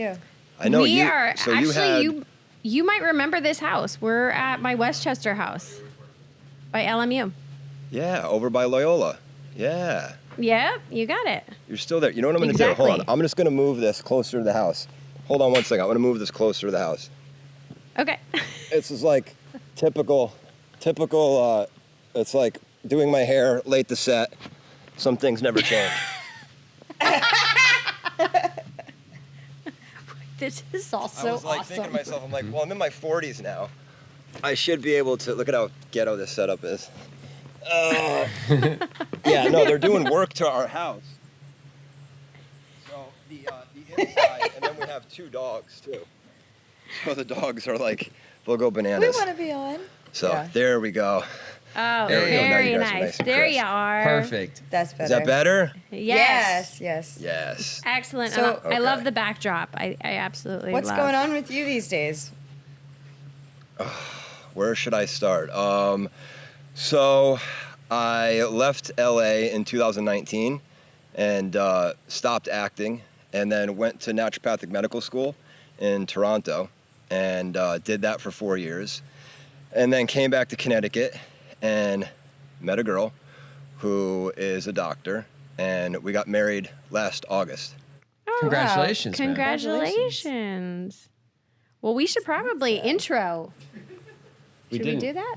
you. I know we you. are So actually you might remember this house. We're at my Westchester house by LMU. Yeah, over by Loyola. Yeah. Yeah, you got it. You're still there. You know what I'm going to Exactly. do? Hold on. I'm just going to move this closer to the house. Hold on one second. I'm going to move this closer to the house. Okay. This is like typical, it's like doing my hair late to set. Some things never change. This is also I was like thinking to myself, I'm like, well, I'm in my 40s now. I should be able to, look at how ghetto this setup is. Yeah, no, they're doing work to our house. So the inside, and then we have 2 dogs too. So the dogs are like, they'll go We bananas. want to be on. So Yeah. there we go. Oh, There we go. Now very you guys are nice. nice and There crisp. you are. Perfect. That's better. Is that better? Yes. Yes. Yes. Excellent. So- I love Okay. the backdrop. I absolutely What's love. going on with you these days? Where should I start? So I left LA in 2019 and stopped acting, and then went to naturopathic medical school in Toronto and did that for 4 years, and then came back to Connecticut and met a girl who is a doctor, and we got married last August. Oh, Congratulations, man. Congratulations. Well, we should probably intro. We Should we didn't. do that?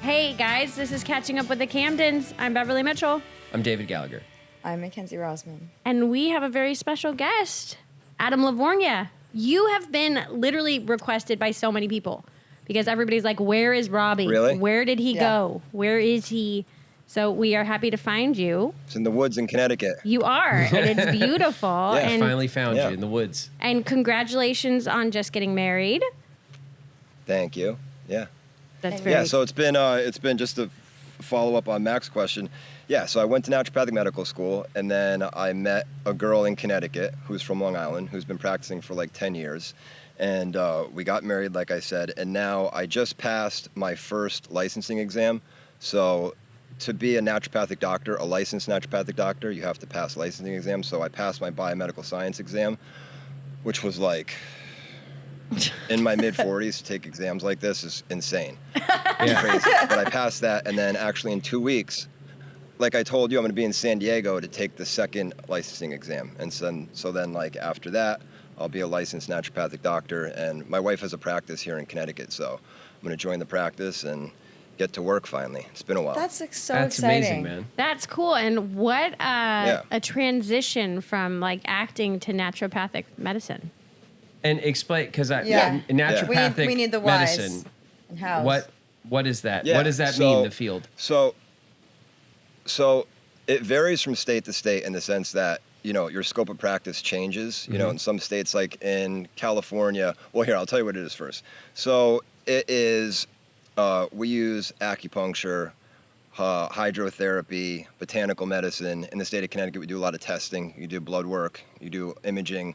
Hey guys, this is Catching Up with the Camdens. I'm Beverly Mitchell, I'm David Gallagher. I'm Mackenzie Rosman. and we have a very special guest, Adam LaVorgna. You have been literally requested by so many people because everybody's like, where is Robbie? Really? Where did he Yeah. go? Where is he? So we are happy to find you. It's in the woods in Connecticut. You are, and it's beautiful. Yeah, and, Finally found Yeah. you in the woods. and congratulations on just getting married. Thank you. Yeah. That's And- very Yeah, so it's been just to follow up on Mack's question. Yeah, so I went to naturopathic medical school, and then I met a girl in Connecticut who's from Long Island, who's been practicing for like 10 years. And we got married, like I said, and now I just passed my first licensing exam. So to be a naturopathic doctor, a licensed naturopathic doctor, you have to pass licensing exam. So I passed my biomedical science exam, which was like, in my mid 40s, to take exams like this is insane. Yeah. Crazy. But I passed that, and then actually in 2 weeks, like I told you, I'm going to be in San Diego to take the second licensing exam. And so then like after that, I'll be a licensed naturopathic doctor, and my wife has a practice here in Connecticut, so I'm going to join the practice and get to work finally. It's been a while. That's so That's exciting. amazing, man. That's cool. And what a transition from like acting to naturopathic medicine. And explain, because Yeah. naturopathic We need the whys medicine. and hows. What is that? Yeah, What does that so- mean? The field. So it varies from state to state in the sense that, you know, your scope of practice changes. You know, in some states, like in California, well, here, I'll tell you what it is first. So it is, we use acupuncture, hydrotherapy, botanical medicine. In the state of Connecticut, we do a lot of testing. You do blood work, you do imaging,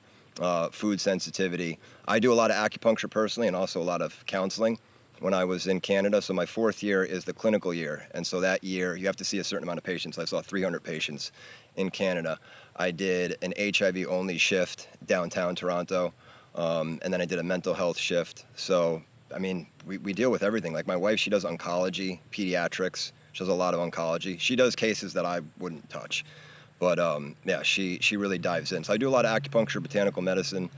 food sensitivity. I do a lot of acupuncture personally, and also a lot of counseling when I was in Canada. So my 4th year is the clinical year. And so that year, you have to see a certain amount of patients. I saw 300 patients in Canada. I did an HIV only shift downtown Toronto. And then I did a mental health shift. So, I mean, we deal with everything. Like my wife, she does oncology, pediatrics. She does a lot of oncology. She does cases that I wouldn't touch. But yeah, she really dives in. So I do a lot of acupuncture, botanical medicine.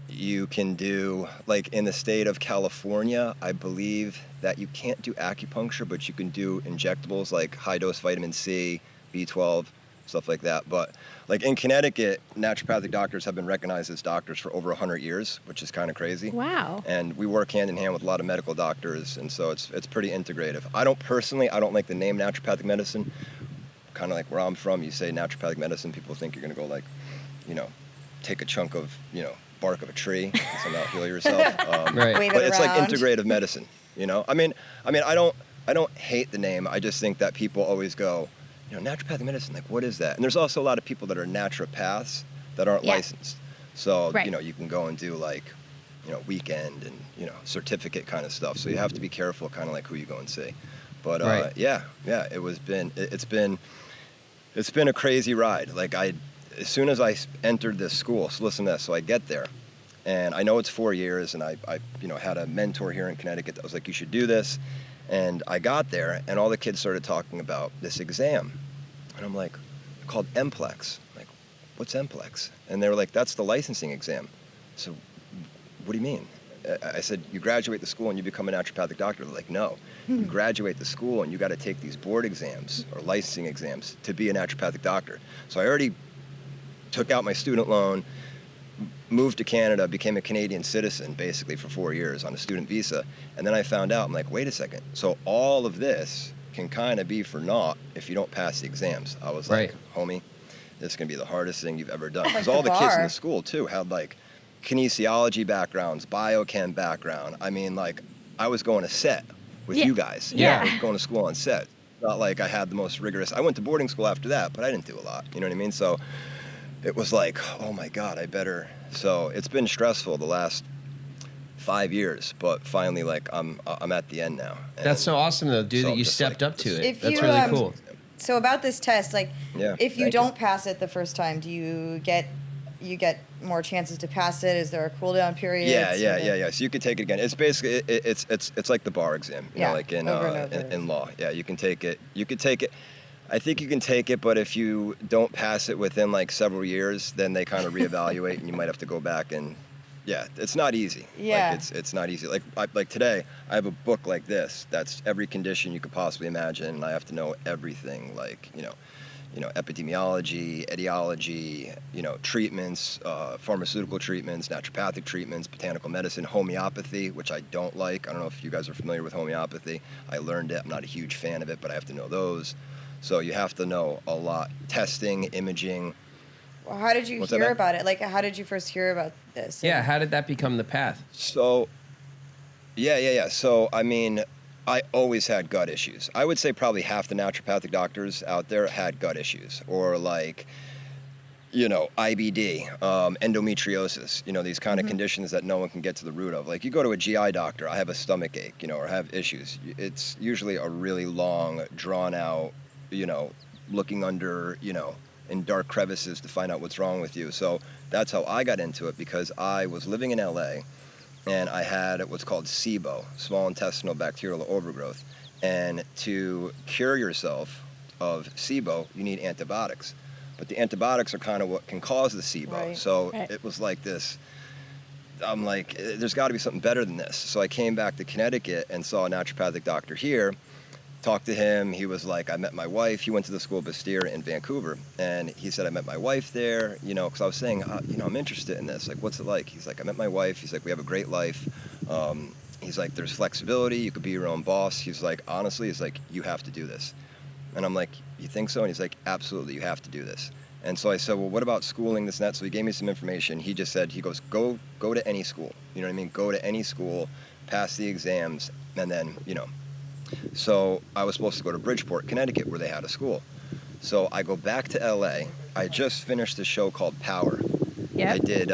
You can do, like in the state of California, I believe that you can't do acupuncture, but you can do injectables like high dose vitamin C, B12, stuff like that. But like in Connecticut, naturopathic doctors have been recognized as doctors for over 100 years, which is kind of crazy. Wow. And we work hand in hand with a lot of medical doctors, and so it's pretty integrative. I don't like the name naturopathic medicine. Kind of like where I'm from, you say naturopathic medicine, people think you're gonna go like, you know, take a chunk of, you know, bark of a tree and somehow heal yourself. Right. Wave But it it's like around. integrative medicine, you know? I mean, I don't hate the name. I just think that people always go, you know, naturopathic medicine, like what is that? And there's also a lot of people that are naturopaths that aren't Yeah. licensed. So, Right. you know, you can go and do like, you know, weekend and, you know, certificate kind of stuff. So you have to be careful kind of like who you go and see. But Right. it's been a crazy ride. Like as soon as I entered this school, so listen to this. So I get there, and I know it's 4 years, and I had a mentor here in Connecticut that was like, you should do this. And I got there, and all the kids started talking about this exam, and I'm like, called NPLEX. Like, what's NPLEX? And they were like, that's the licensing exam. So, what do you mean? I said, you graduate the school and you become a naturopathic doctor. They're like, no, you graduate the school and you got to take these board exams or licensing exams to be a naturopathic doctor. So I already took out my student loan, moved to Canada, became a Canadian citizen basically for 4 years on a student visa. And then I found out, I'm like, wait a second. So all of this can kind of be for naught if you don't pass the exams. I was like, homie, this is going to be the hardest thing you've ever done. Because all the kids in the school too had like kinesiology backgrounds, biochem background. I mean, like, I was going to set with you guys. Yeah. I was going to school on set. Not like I had the most rigorous. I went to boarding school after that, but I didn't do a lot. You know what I mean? So it was like, oh my God, I better. So it's been stressful the last 5 years, but finally, like, I'm at the end now. And That's so awesome, though, dude, so that you just stepped like, up to it. If That's you, really cool. So about this test, like, Yeah, if you thank don't pass it the first time, do you get more chances to pass it? Is there a cooldown period? Yeah. So you could take it again. It's basically it's like the bar exam, you know, like in over and over. in law. Yeah, you can take it. You could take it. I think you can take it, but if you don't pass it within like several years, then they kind of reevaluate, and you might have to go back and. Yeah, it's not easy. Yeah. Like it's not easy. Like today, I have a book like this. That's every condition you could possibly imagine, and I have to know everything. Like epidemiology, etiology, treatments, pharmaceutical treatments, naturopathic treatments, botanical medicine, homeopathy, which I don't like. I don't know if you guys are familiar with homeopathy. I learned it. I'm not a huge fan of it, but I have to know those. So you have to know a lot. Testing, imaging. Well, how did you What's that, hear man? about it? Like, how did you first hear about this? Yeah, how did that become the path? So, yeah. So, I mean, I always had gut issues. I would say probably half the naturopathic doctors out there had gut issues, or like, IBD, endometriosis, these kind of conditions that no one can get to the root of. Like, you go to a GI doctor, I have a stomach ache, or have issues. It's usually a really long, drawn out, looking under, in dark crevices to find out what's wrong with you. So that's how I got into it, because I was living in LA and I had what's called SIBO, small intestinal bacterial overgrowth. And to cure yourself of SIBO, you need antibiotics. But the antibiotics are kind of what can cause the SIBO. Right. So it was like this, I'm like, there's got to be something better than this. So I came back to Connecticut and saw a naturopathic doctor here. Talked to him. He was like, I met my wife. He went to the School of Bastyr in Vancouver, and he said, I met my wife there, because I was saying, I'm interested in this. Like, what's it like? He's like, I met my wife. He's like, we have a great life. He's like, there's flexibility. You could be your own boss. He's like, honestly, he's like, you have to do this. And I'm like, you think so? And he's like, absolutely, you have to do this. And so I said, well, what about schooling, this and that? So he gave me some information. He just said, he goes, go to any school. You know what I mean? Go to any school, pass the exams, and then, So I was supposed to go to Bridgeport, Connecticut, where they had a school. So I go back to LA. I just finished a show called Power. Yep. I did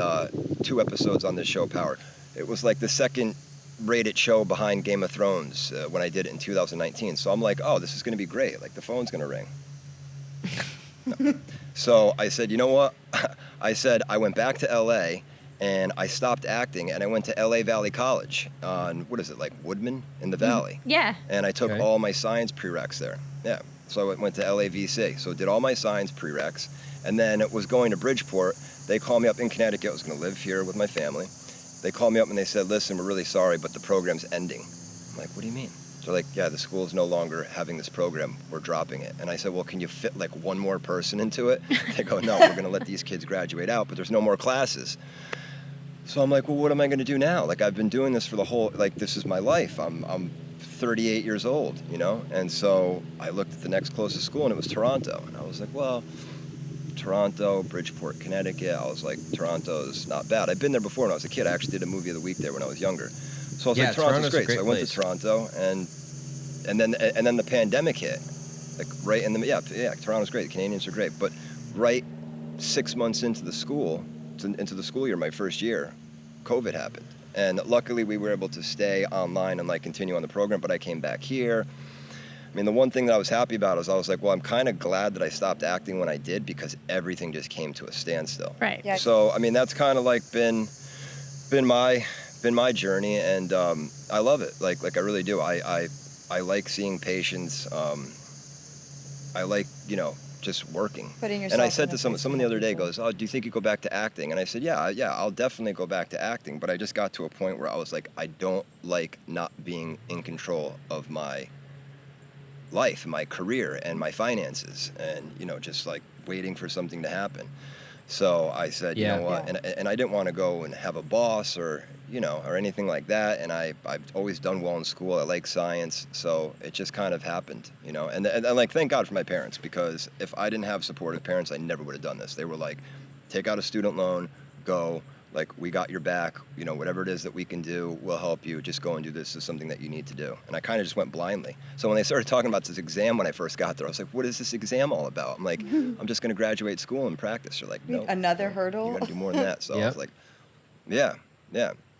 2 episodes on this show, Power. It was like the second rated show behind Game of Thrones when I did it in 2019. So I'm like, oh, this is going to be great. Like, the phone's going to ring. No. So I said, you know what? I said, I went back to LA and I stopped acting, and I went to LA Valley College on, like Woodman in the Valley. Yeah. And I took Okay. all my science prereqs there. Yeah. So I went to LAVC. So did all my science prereqs, and then it was going to Bridgeport. They called me up in Connecticut. I was going to live here with my family. They called me up and they said, listen, we're really sorry, but the program's ending. I'm like, what do you mean? They're like, yeah, the school's no longer having this program. We're dropping it. And I said, well, can you fit like one more person into it? They go, no, we're going to let these kids graduate out, but there's no more classes. So I'm like, well, what am I going to do now? Like, I've been doing this for this is my life. I'm 38 years old, And so I looked at the next closest school, and it was Toronto. And I was like, well, Toronto, Bridgeport, Connecticut. I was like, Toronto's not bad. I've been there before when I was a kid. I actually did a movie of the week there when I was younger. So I was like, Toronto's great. So I went to Toronto, and then the pandemic hit. Like, right in the, Toronto's great. The Canadians are great. But right 6 months into the school year, my first year, COVID happened. And luckily we were able to stay online and like continue on the program, but I came back here. I mean, the one thing that I was happy about is I was like, well, I'm kind of glad that I stopped acting when I did, because everything just came to a standstill. Right. Yeah. So, I mean, that's kind of like been my journey, and I love it. Like I really do. I like seeing patients. I like, just working. Putting And I yourself said in to the someone place of the other day people. goes, oh, do you think you go back to acting? And I said, yeah, I'll definitely go back to acting. But I just got to a point where I was like, I don't like not being in control of my life, my career, and my finances, and just like waiting for something to happen. So I said, you Yeah. know what, Yeah. and I didn't want to go and have a boss or or anything like that. And I've always done well in school. I like science, so it just kind of happened, And like, thank God for my parents, because if I didn't have supportive parents, I never would have done this. They were like, take out a student loan, go. Like, we got your back, whatever it is that we can do, we'll help you. Just go and do this. This is something that you need to do. And I kind of just went blindly. So when they started talking about this exam when I first got there, I was like, what is this exam all about? I'm like, I'm just going to graduate school and practice. They're like, no. Another hurdle? You got to do more than that. So I Yep. was like, yeah.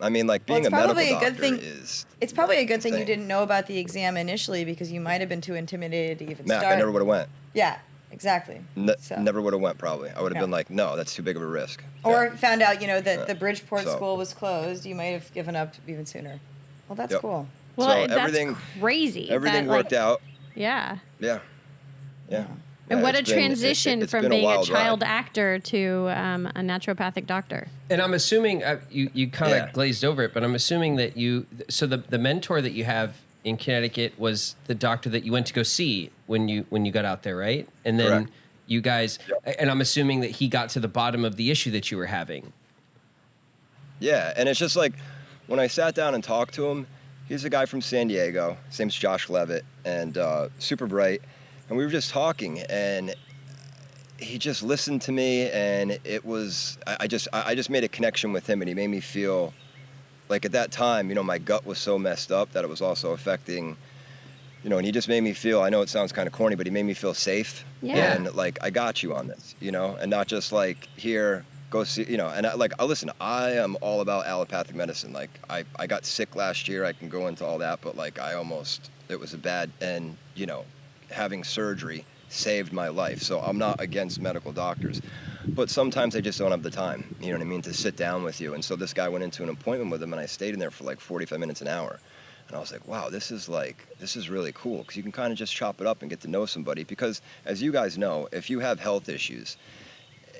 I mean, like, being Well, a it's medical probably a doctor good thing. is It's probably a good thing you insane. didn't know about the exam initially, because you might have been too intimidated to even Mack, start. I never would have went. Yeah, exactly. So- Never would have went, probably. I would have Yeah. been like, no, that's too big of a risk. Or Yeah. found out, that the Bridgeport So- school was closed. You might have given up even sooner. Well, that's Yep. cool. Well, So that's everything- crazy. Everything that, worked out. Yeah. Yeah. And Yeah, what a it's been- transition it's from been being a wild child ride. actor to a naturopathic doctor. And I'm assuming you kind of Yeah. glazed over it, but I'm assuming that so the mentor that you have in Connecticut was the doctor that you went to go see when you got out there, right? And then Correct. you guys, Yep. and I'm assuming that he got to the bottom of the issue that you were having. Yeah, and it's just like, when I sat down and talked to him, he's a guy from San Diego. His name's Josh Levitt, and super bright. And we were just talking, and he just listened to me, and it was, I just made a connection with him, and he made me feel like, at that time, my gut was so messed up that it was also affecting, and he just made me feel, I know it sounds kind of corny, but he made me feel safe. Yeah. And like, I got you on this, and not just like, here, go see, and listen, I am all about allopathic medicine. Like, I got sick last year. I can go into all that, but like, it was a bad, and having surgery saved my life. So I'm not against medical doctors, but sometimes they just don't have the time, you know what I mean, to sit down with you. And so this guy went into an appointment with him, and I stayed in there for like 45 minutes, an hour. And I was like, wow, this is really cool, because you can kind of just chop it up and get to know somebody. Because as you guys know, if you have health issues,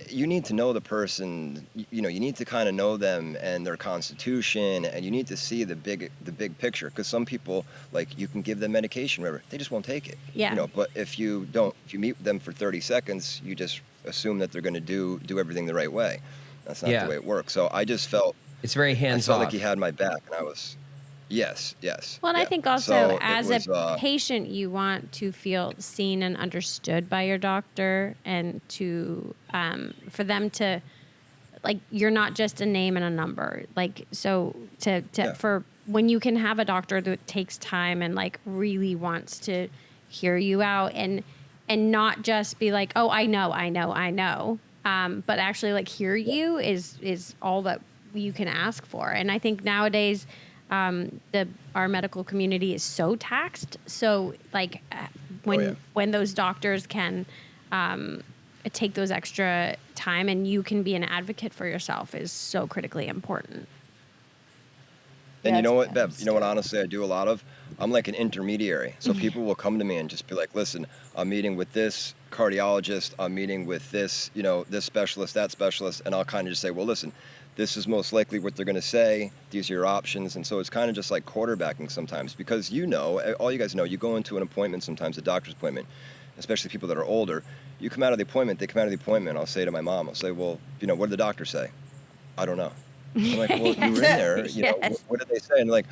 you need to know the person, you need to kind of know them and their constitution, and you need to see the big picture, because some people, like, you can give them medication, whatever, they just won't take it. Yeah. But if you meet them for 30 seconds, you just assume that they're going to do everything the right way. That's not Yeah. the way it works. So I just felt, It's very I hands felt off. like he had my back, and I was, yes. Well, and I yeah. think also So it as was, a patient, you want to feel seen and understood by your doctor, and to for them to, like, you're not just a name and a number. Like, so Yeah. for when you can have a doctor that takes time and like really wants to hear you out, and not just be like, oh, I know, but actually like hear you is all that you can ask for. And I think nowadays, our medical community is so taxed. So like when those doctors can take those extra time, and you can be an advocate for yourself, is so critically important. And Yeah, you know it's what, Bev? You know what, honestly, I do a lot of? I'm like an intermediary. So people will come to me and just be like, listen, I'm meeting with this cardiologist. I'm meeting with this, this specialist, that specialist. And I'll kind of just say, well, listen, this is most likely what they're going to say. These are your options. And so it's kind of just like quarterbacking sometimes, because all you guys know, you go into an appointment sometimes, a doctor's appointment, especially people that are older. You come out of the appointment, they come out of the appointment. I'll say to my mom, I'll say, well, what did the doctor say? I don't know. I'm like, well, you were in there, Yes. what did they say? And like,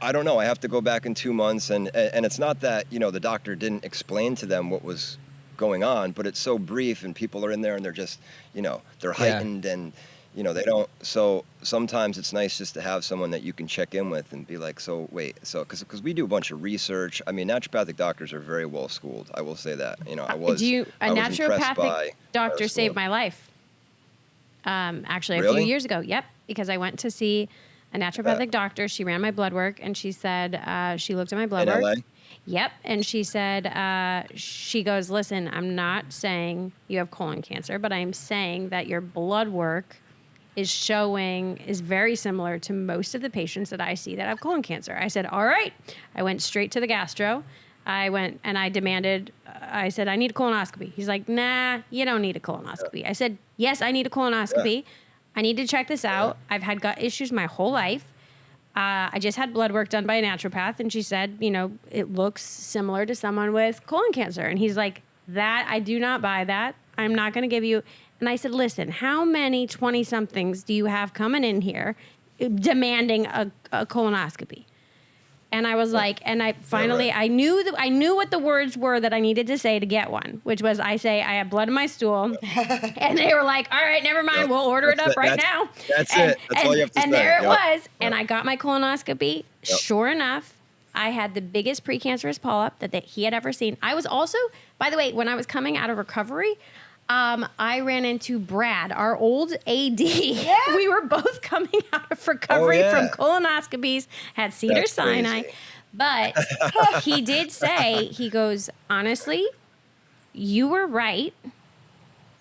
I don't know. I have to go back in 2 months, and it's not that, the doctor didn't explain to them what was going on, but it's so brief, and people are in there and they're just, they're heightened, and, they don't. So sometimes it's nice just to have someone that you can check in with and be like, so wait, because we do a bunch of research. I mean, naturopathic doctors are very well schooled. I will say that. A I was impressed naturopathic by doctor our saved school. my life. Actually, a Really? few years ago. Yep, because I went to see a naturopathic doctor. She ran my blood work, and she said she looked at my blood In work. LA? Yep. And she said, she goes, listen, I'm not saying you have colon cancer, but I'm saying that your blood work is very similar to most of the patients that I see that have colon cancer. I said, all right. I went straight to the gastro. I went and I demanded, I said, I need a colonoscopy. He's like, nah, you don't need a colonoscopy. I said, yes, I need a colonoscopy. I need to check this out. I've had gut issues my whole life. I just had blood work done by a naturopath, and she said, it looks similar to someone with colon cancer. And he's like, that, I do not buy that. I'm not going to give you. And I said, listen, how many 20-somethings do you have coming in here demanding a colonoscopy? And I was like, and I finally, I knew what the words were that I needed to say to get one, which was I have blood in my stool. And they were like, all right, never mind. We'll order it up right now. That's it. That's all you have to say. And there it was. And I got my colonoscopy. Sure enough, I had the biggest precancerous polyp that he had ever seen. I was also, by the way, when I was coming out of recovery, I ran into Brad, our old AD. Yeah. We were both coming out of recovery from colonoscopies, had Cedars-Sinai. But he did say, he goes, honestly, you were right.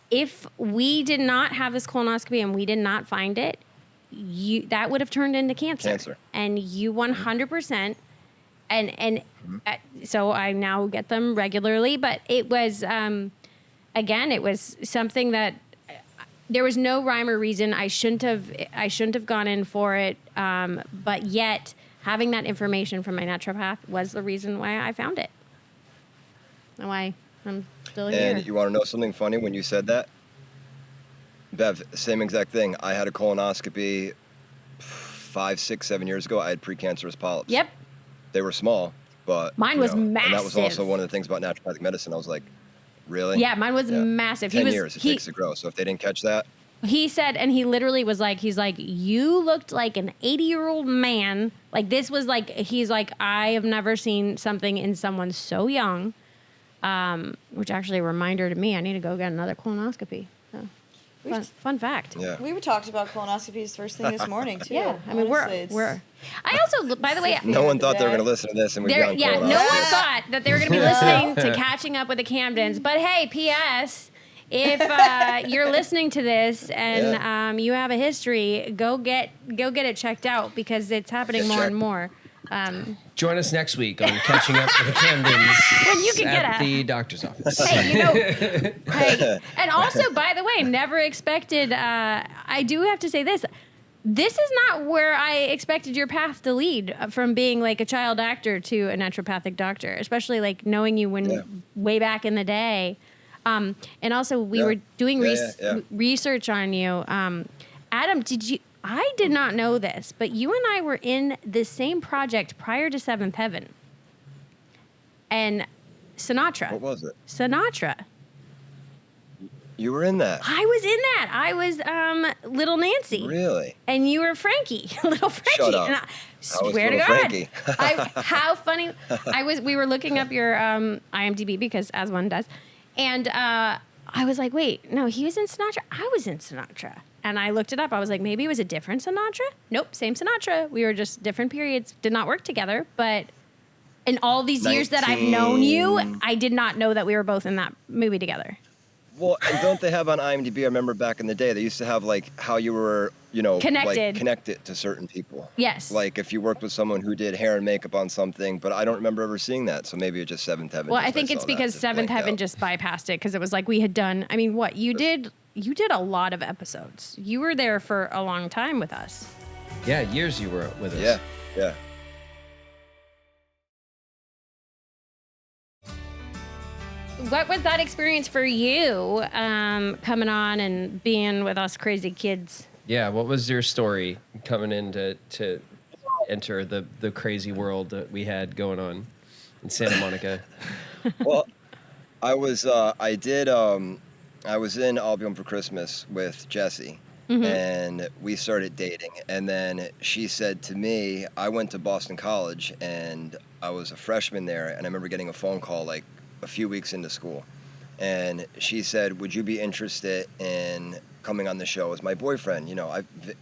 If we did not have this colonoscopy and we did not find it, that would have turned into cancer. And you 100%. And so I now get them regularly. But it was... again, it was something that there was no rhyme or reason. I shouldn't have gone in for it. But yet, having that information from my naturopath was the reason why I found it. And why I'm still here. And you want to know something funny when you said that? Bev, same exact thing. I had a colonoscopy 5, 6, 7 years ago. I had precancerous polyps. Yep. They were small, but mine was massive. And that was also one of the things about naturopathic medicine. I was like, really? Yeah, mine was massive. 10 years it takes to grow. So if they didn't catch that. He said, and he literally was like, he's like, you looked like an 80-year-old man. Like this was like, he's like, I have never seen something in someone so young, which actually a reminder to me, I need to go get another colonoscopy. So, fun fact. Yeah. We were talking about colonoscopies first thing this morning too. Yeah, I mean we're. I also, by the way, no one thought they were going to listen to this, and we've gone no one thought that they were going to be listening to Catching Up with the Camdens. But hey, P.S. If you're listening to this and you have a history, go get it checked out because it's happening more and more. Join us next week on Catching Up with the Camdens when you can at the doctor's office. Hey, and also, by the way, never expected, I do have to say this. This is not where I expected your path to lead from being like a child actor to a naturopathic doctor, especially like knowing you way back in the day. And also we were doing research on you. Adam, I did not know this, but you and I were in the same project prior to 7th Heaven. And Sinatra. What was it? Sinatra. You were in that. I was in that. I was Little Nancy. Really? And you were Frankie, Little Frankie. Shut up. And I swear to God. Frankie. How funny. We were looking up your IMDb because as one does. And I was like, wait, no, he was in Sinatra. I was in Sinatra. And I looked it up. I was like, maybe it was a different Sinatra? Nope, same Sinatra. We were just different periods. Did not work together. But in all these years that I've known you, I did not know that we were both in that movie together. Well, and don't they have on IMDb, I remember back in the day, they used to have like how you were, connected. Like connected to certain people. Yes. Like if you worked with someone who did hair and makeup on something, but I don't remember ever seeing that. So maybe it's just 7th Heaven. Well, I think it's because 7th Heaven just bypassed it because it was like we had done, I mean, what? You did a lot of episodes. You were there for a long time with us. Yeah, years you were with us. Yeah. What was that experience for you, coming on and being with us crazy kids? Yeah, what was your story coming in to enter the crazy world that we had going on in Santa Monica? Well, I was in Albion for Christmas with Jessie, and we started dating. And then she said to me, I went to Boston College, and I was a freshman there, and I remember getting a phone call like a few weeks into school. and she said, "Would you be interested in coming on the show as my boyfriend?"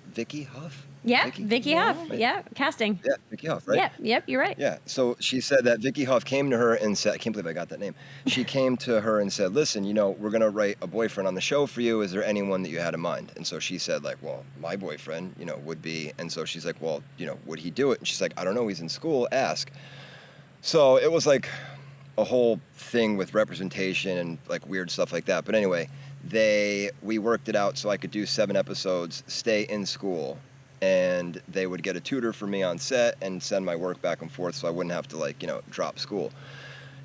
Vicky Huff. Yeah, Vicky Huff. Right? Yeah, casting. Yeah, Vicky Huff, right? Yep, you're right. Yeah. So she said that Vicky Huff came to her and said, I can't believe I got that name. She came to her and said, "Listen, we're going to write a boyfriend on the show for you. Is there anyone that you had in mind?" And so she said, like, "Well, my boyfriend, would be." And so she's like, "Well, would he do it?" And she's like, "I don't know. He's in school. Ask." So it was like a whole thing with representation and like weird stuff like that. But anyway, we worked it out so I could do 7 episodes, stay in school, and they would get a tutor for me on set and send my work back and forth so I wouldn't have to drop school.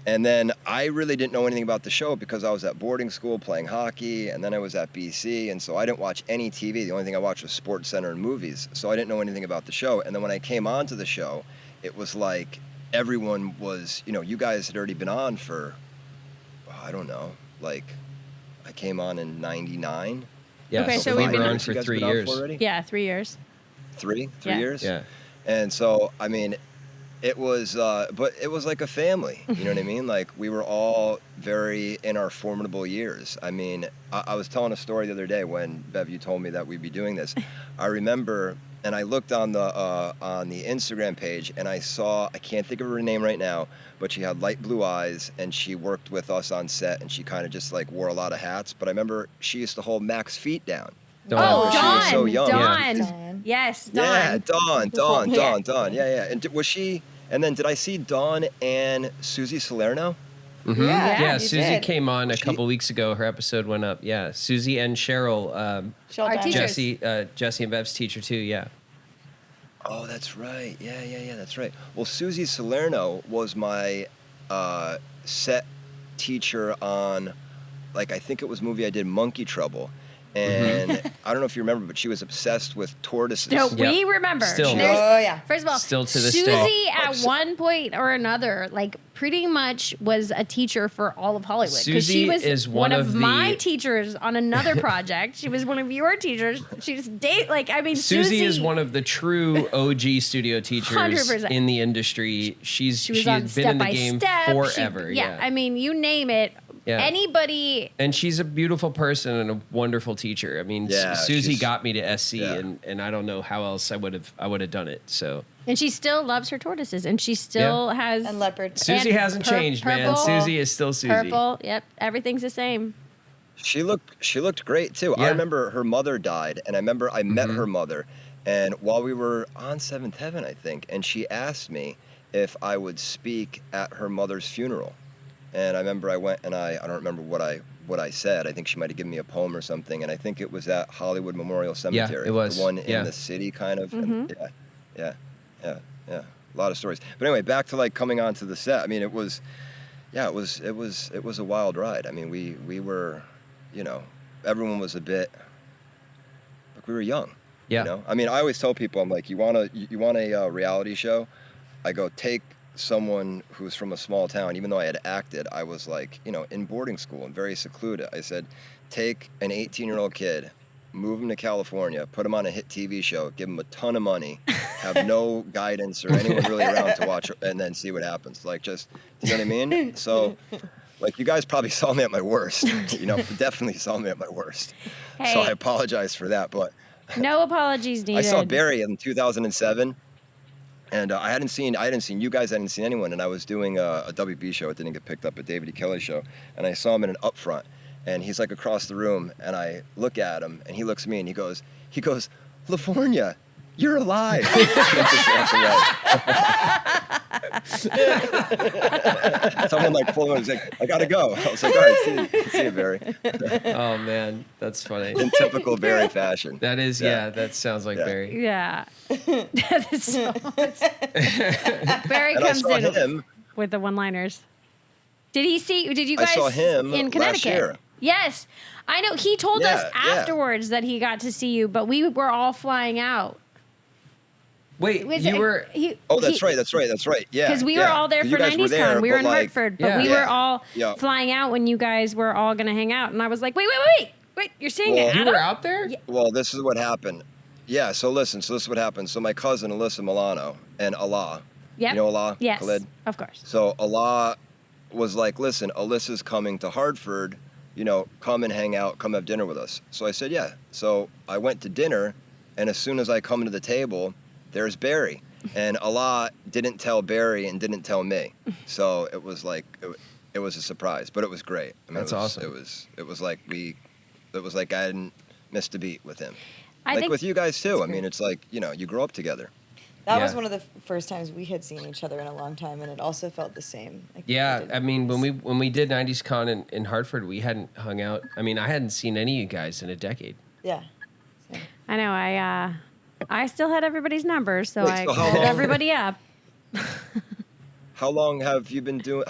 And then I really didn't know anything about the show because I was at boarding school playing hockey, and then I was at BC, and so I didn't watch any TV. The only thing I watched was Sports Center and movies, so I didn't know anything about the show. And then when I came onto the show, it was like everyone was, you guys had already been on for, I don't know, like I came on in 99. Yeah, Okay, so we've we've been been on for 3 years. Yeah, 3 years. Three Yeah. years? Yeah. And so, I mean, it was, but it was like a family, you know what I mean? Like, we were all very in our formidable years. I mean, I was telling a story the other day when, Bev, you told me that we'd be doing this. I remember, and I looked on the Instagram page, and I saw, I can't think of her name right now, but she had light blue eyes, and she worked with us on set, and she kind of just, like, wore a lot of hats. But I remember she used to hold Mack's feet down. Oh, She was Dawn. so young. Dawn. Dawn. Yes, Dawn. Yeah, Dawn. Yeah. Yeah. And was she? And then did I see Dawn and Susie Salerno? Mm-hmm. Yeah, Yeah, you Susie did. came on a couple weeks ago. Her episode went up. Yeah, Susie and Cheryl, She'll Our die. teachers. Jesse and Bev's teacher too. Yeah. Oh, that's right. Yeah. That's right. Well, Susie Salerno was my set teacher on, like, I think it was a movie I did, Monkey Trouble. And I don't know if you remember, but she was obsessed with tortoises. No, Yeah. we remember. Still. There's- Oh, yeah. First of all, Still to this Susie day. at one point or another, like, pretty much was a teacher for all of Hollywood. 'Cause Susie she was is one one of of my the- teachers on another project. She was one of your teachers. She just Susie is one of the true OG studio teachers 100%. in the industry. She She was had on been Step in the by game Step. forever. Yeah, I mean, you name it. Yeah. Anybody. And she's a beautiful person and a wonderful teacher. I mean, Yeah, Susie she's- got me to SC, yeah. and I don't know how else I would have done it. So And she still loves her tortoises, and she still has. And leopards. Susie And hasn't changed, man. purple. Susie is still Susie. Purple. Yep, everything's the same. She looked great too. Yeah. I remember her mother died, and I remember I met her mother, and while we were on 7th Heaven, I think, and she asked me if I would speak at her mother's funeral. And I remember I went, and I don't remember what I said. I think she might have given me a poem or something, and I think it was at Hollywood Memorial Cemetery. it was. The one Yeah. in the city, kind of. And yeah. A lot of stories. But anyway, back to like coming onto the set. I mean, it was a wild ride. I mean, we were, everyone was a bit, like, we were young. Yeah. I mean, I always tell people, I'm like, you want a reality show? I go, take someone who's from a small town. Even though I had acted, I was like, in boarding school and very secluded. I said, take an 18-year-old kid, move him to California, put him on a hit TV show, give him a ton of money, have no guidance or anyone really around to watch, and then see what happens. Like, just, you know what I mean? So, like, you guys probably saw me at my worst. Definitely saw me at my worst. Hey. So I apologize for that, but No apologies needed. I saw Barry in 2007. And I hadn't seen you guys, I hadn't seen anyone, and I was doing a WB show. It didn't get picked up, a David E. Kelly show, and I saw him in an upfront, and he's like across the room, and I look at him, and he looks at me, and he goes, LaVorgna, you're alive. And I just walked away. Someone like pulled him and was like, I gotta go. I was like, all right, see you, Barry. Oh man, that's funny. In typical Barry fashion. That is, yeah, that sounds like Yeah. Barry. Yeah. That is so. Barry And I comes saw in him. with the one-liners. Did you I guys saw him in last Connecticut? year. Yes. I know he told us Yeah. afterwards that he got to see you, but we were all flying out. Wait, Oh, that's right. Yeah. Because we were all there 'Cause for you guys were 90s there, Con. We were but, in like, Hartford, but Yeah. we Yeah. were all Yeah. flying out when you guys were all going to hang out. And I was like, wait, you're seeing Well, it, you Adam? were out there? Yeah. Well, this is what happened. Yeah, so listen, this is what happened. So my cousin, Alyssa Milano, and Allah, Yep. you know Allah? Yes, Khalid? of course. So Allah was like, listen, Alyssa's coming to Hartford, you know, come and hang out, come have dinner with us. So I said, yeah. So I went to dinner, and as soon as I come to the table, there's Barry. And Allah didn't tell Barry and didn't tell me. So it was like, it was a surprise, but it was great. I mean, That's awesome. It was like I hadn't missed a beat with him. I Like think with you guys too. I mean, it's like, you know, you grow up together. That was Yeah. one of the first times we had seen each other in a long time, and it also felt the same. Like Yeah, we did. I mean, when we did 90s Con in Hartford, we hadn't hung out. I mean, I hadn't seen any of you guys in a decade. Yeah. So, I know I still had everybody's numbers, so Wait, I so how called long- everybody up. How long have you been doing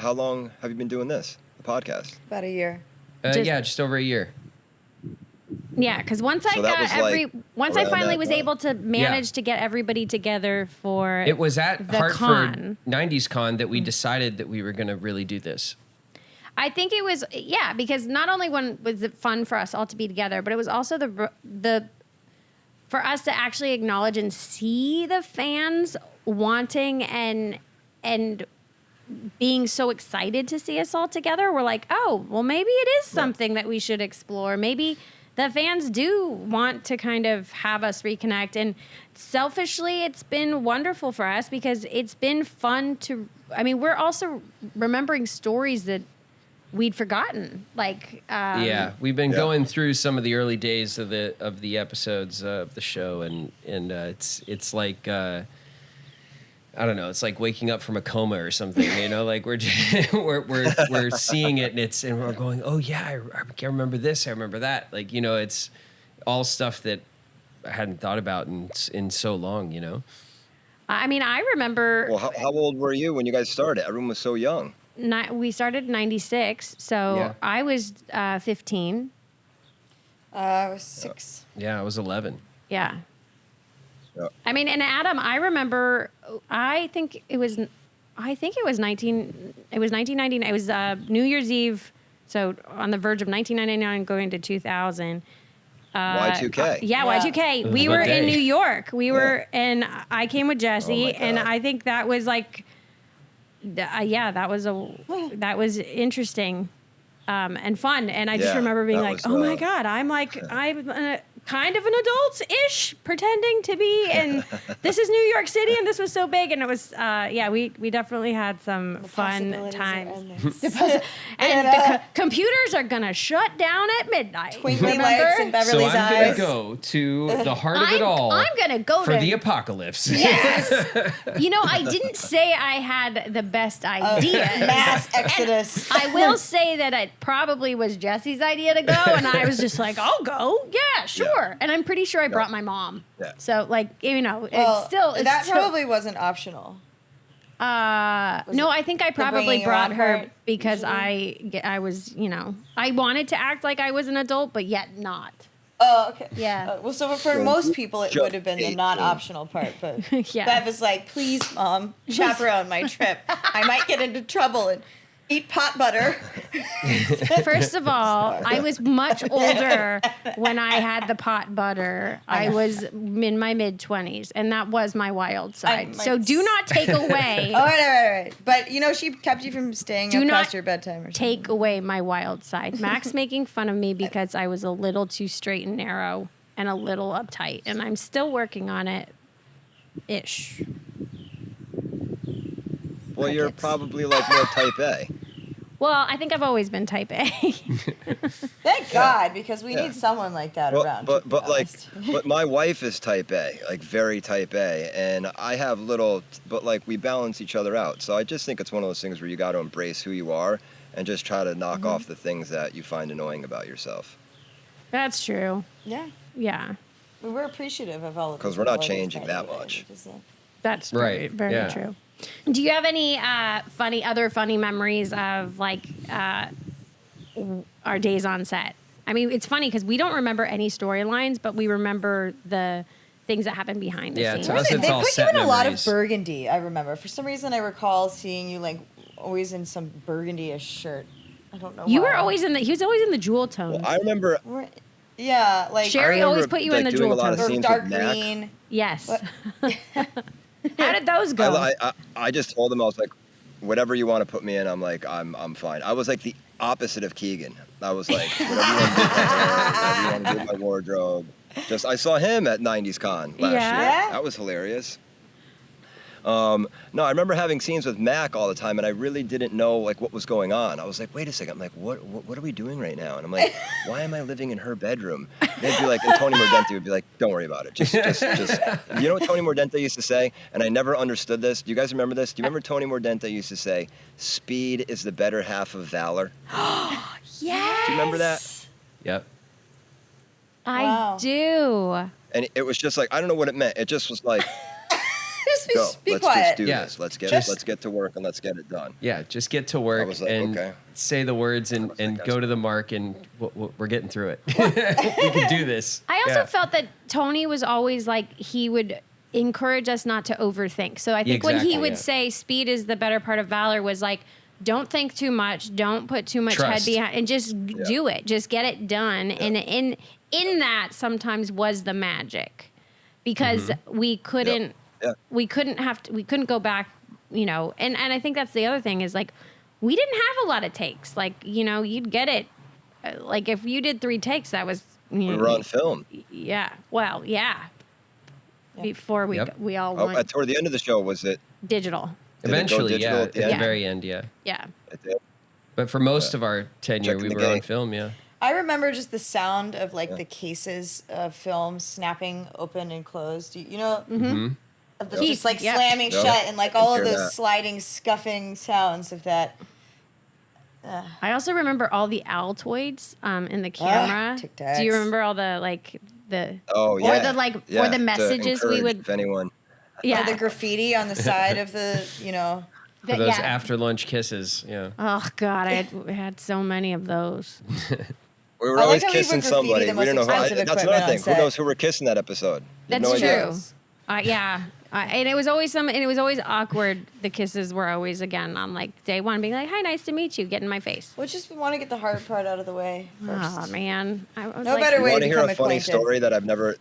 this, the podcast? about a year. Yeah, just over a year. Yeah, because once I So that got was, like, once I around finally that was time. able to manage to get everybody together for It was at the Hartford con. 90s Con that we decided that we were going to really do this. I think it was because not only was it fun for us all to be together, but it was also the for us to actually acknowledge and see the fans wanting and being so excited to see us all together. We're like, oh, well, maybe it is something that we should explore. Maybe the fans do want to kind of have us reconnect. And selfishly, it's been wonderful for us because it's been fun to, I mean, we're also remembering stories that we'd forgotten. Like, Yeah, we've been Yeah. going through some of the early days of the episodes of the show, and it's like I don't know, it's like waking up from a coma or something, you know, like we're just, we're seeing it and we're going, oh yeah, I remember this, I remember that, like, you know, it's all stuff that I hadn't thought about in so long, you know. I mean, I remember Well, how old were you when you guys started? Everyone was so young. we started in 96, so Yeah. I was 15. I was 6. Yeah, I was 11. Yeah. Yeah. I mean, and Adam, I remember. I think it was 19. It was 1999. It was New Year's Eve, so on the verge of 1999 going to 2000. Y2K. Yeah, Yeah. Y2K. We What were day? in New York. We were, and I came with Jesse, Oh my and God. I think that was like, yeah, that was interesting. And fun, and I just Yeah, remember being that like, was, "Oh my God, I'm kind of an adult-ish, pretending to be, and this is New York City, and this was so big, and it was, we definitely had some fun Possibilities are times, endless. and the computers are gonna shut down at midnight. Twinkly remember? lights in So Beverly's I'm gonna eyes. go to the heart of it all. I'm gonna go for to the apocalypse. Yes. You know, I didn't say I had the best ideas. Mass exodus. I will say that it probably was Jesse's idea to go, and I was just like, I'll go. Yeah, sure. And I'm pretty sure I brought my mom. Yeah. So, like, you know, Well, it's that still, probably wasn't optional. no, I think I probably bringing brought around her part, because I was, you know, I wanted to act like I was an adult, but yet not. Oh, okay. Yeah. Well, so for most people, it Just would have been the 18. non-optional part, but Yeah. Bev is like, please, Mom, chaperone my trip. I might get into trouble and eat pot butter. First of all, I was much older when I had the pot butter. I was in my mid-20s, and that was my wild side. might So do not take away All right. But, you know, she kept you from staying Do up not past your bedtime or something. take away my wild side. Mac's making fun of me because I was a little too straight and narrow and a little uptight, and I'm still working on it. Ish. Well, you're probably like more type A. Well, I think I've always been type A. Thank God, because we need someone like that around. to be But like, honest. but my wife is type A, like very type A, and I have little, but like we balance each other out. So I just think it's one of those things where you got to embrace who you are and just try to knock off the things that you find annoying about yourself. That's true. Yeah. Yeah. We were appreciative of all of 'Cause these we're not qualities, changing by the that way, much. which is, That's Right, very yeah. true. Do you have any other funny memories of like our days on set? I mean, it's funny because we don't remember any storylines, but we remember the things that happen behind the Yeah, scenes. to us it's they all put you set in a lot of memories. burgundy, I remember. For some reason, I recall seeing you like always in some burgundy-ish shirt. I don't know You why. were always he was always in the jewel tone. Well, I remember. Yeah, like Sherry I remember, always put you in like, the doing jewel a lot of tone. or scenes dark with Mack. green. Yes. How did those go? I just told him, I was like, whatever you want to put me in, I'm like, I'm fine. I was like the opposite of Keegan. I was like, whatever you want to do with my hair, whatever you want to do with my wardrobe. Just, I saw him at 90s Con last year. Yeah? That was hilarious. No, I remember having scenes with Mack all the time, and I really didn't know like what was going on. I was like, wait a second. I'm like, what are we doing right now? And I'm like, why am I living in her bedroom? They'd be like, and Tony Mordente would be like, don't worry about it. Just. You know what Tony Mordente used to say? And I never understood this. Do you guys remember this? Do you remember Tony Mordente used to say, speed is the better half of valor? Yes. Do you remember that? Yep. Wow. I do. And it was just like, I don't know what it meant. It just was like, go. Be Let's quiet. just do Yeah. this. Let's get to work and let's get it done. Yeah, just get to work was like, and okay. say the words and like, go to the mark, and we're getting through it. We can do this. I also Yeah. felt that Tony was always like, he would encourage us not to overthink. So I think when he Exactly, would yeah. say speed is the better part of valor was like, don't think too much, don't put too much head Trust. behind, and just do it. Just get it done. And in that sometimes was the magic, because we couldn't Yeah. we couldn't go back, you know. And I think that's the other thing is like, we didn't have a lot of takes. Like, you know, you'd get it. Like if you did 3 takes, that was, you We know, were on film. yeah. Well, yeah. Before we Yep. we all Oh, went toward the end of the show, was it? digital. Did it go Eventually, digital yeah, at at the the end? very end, yeah. Yeah. It did. But for most of our tenure, Checking we the were on game. film, yeah. I remember just the sound of like the cases of film snapping open and closed. You know, of the Keith, just like yeah. slamming Yep. shut and like all of hear those that. sliding, scuffing sounds of that. I also remember all the Altoids in the camera. Tic Tacs. Do you remember all the like the Oh or yeah. the like Yeah, or the to messages we encourage would If anyone. yeah. Or the graffiti on the side of the, you know. the- For those yeah. after lunch kisses, yeah. Oh God, I had so many of those. We were I always like how we kissing put graffiti, somebody. the We most didn't know who. expensive That's equipment another on thing. Who set. knows who were kissing that episode? You have That's no true. idea. Yeah. And it was always awkward. The kisses were always again on like day one, being like, "Hi, nice to meet you," get in my face. We'll just want to get the hard part out of the way first. Oh man, I was No like, better You way want to to hear a become funny acquainted. story that I've never?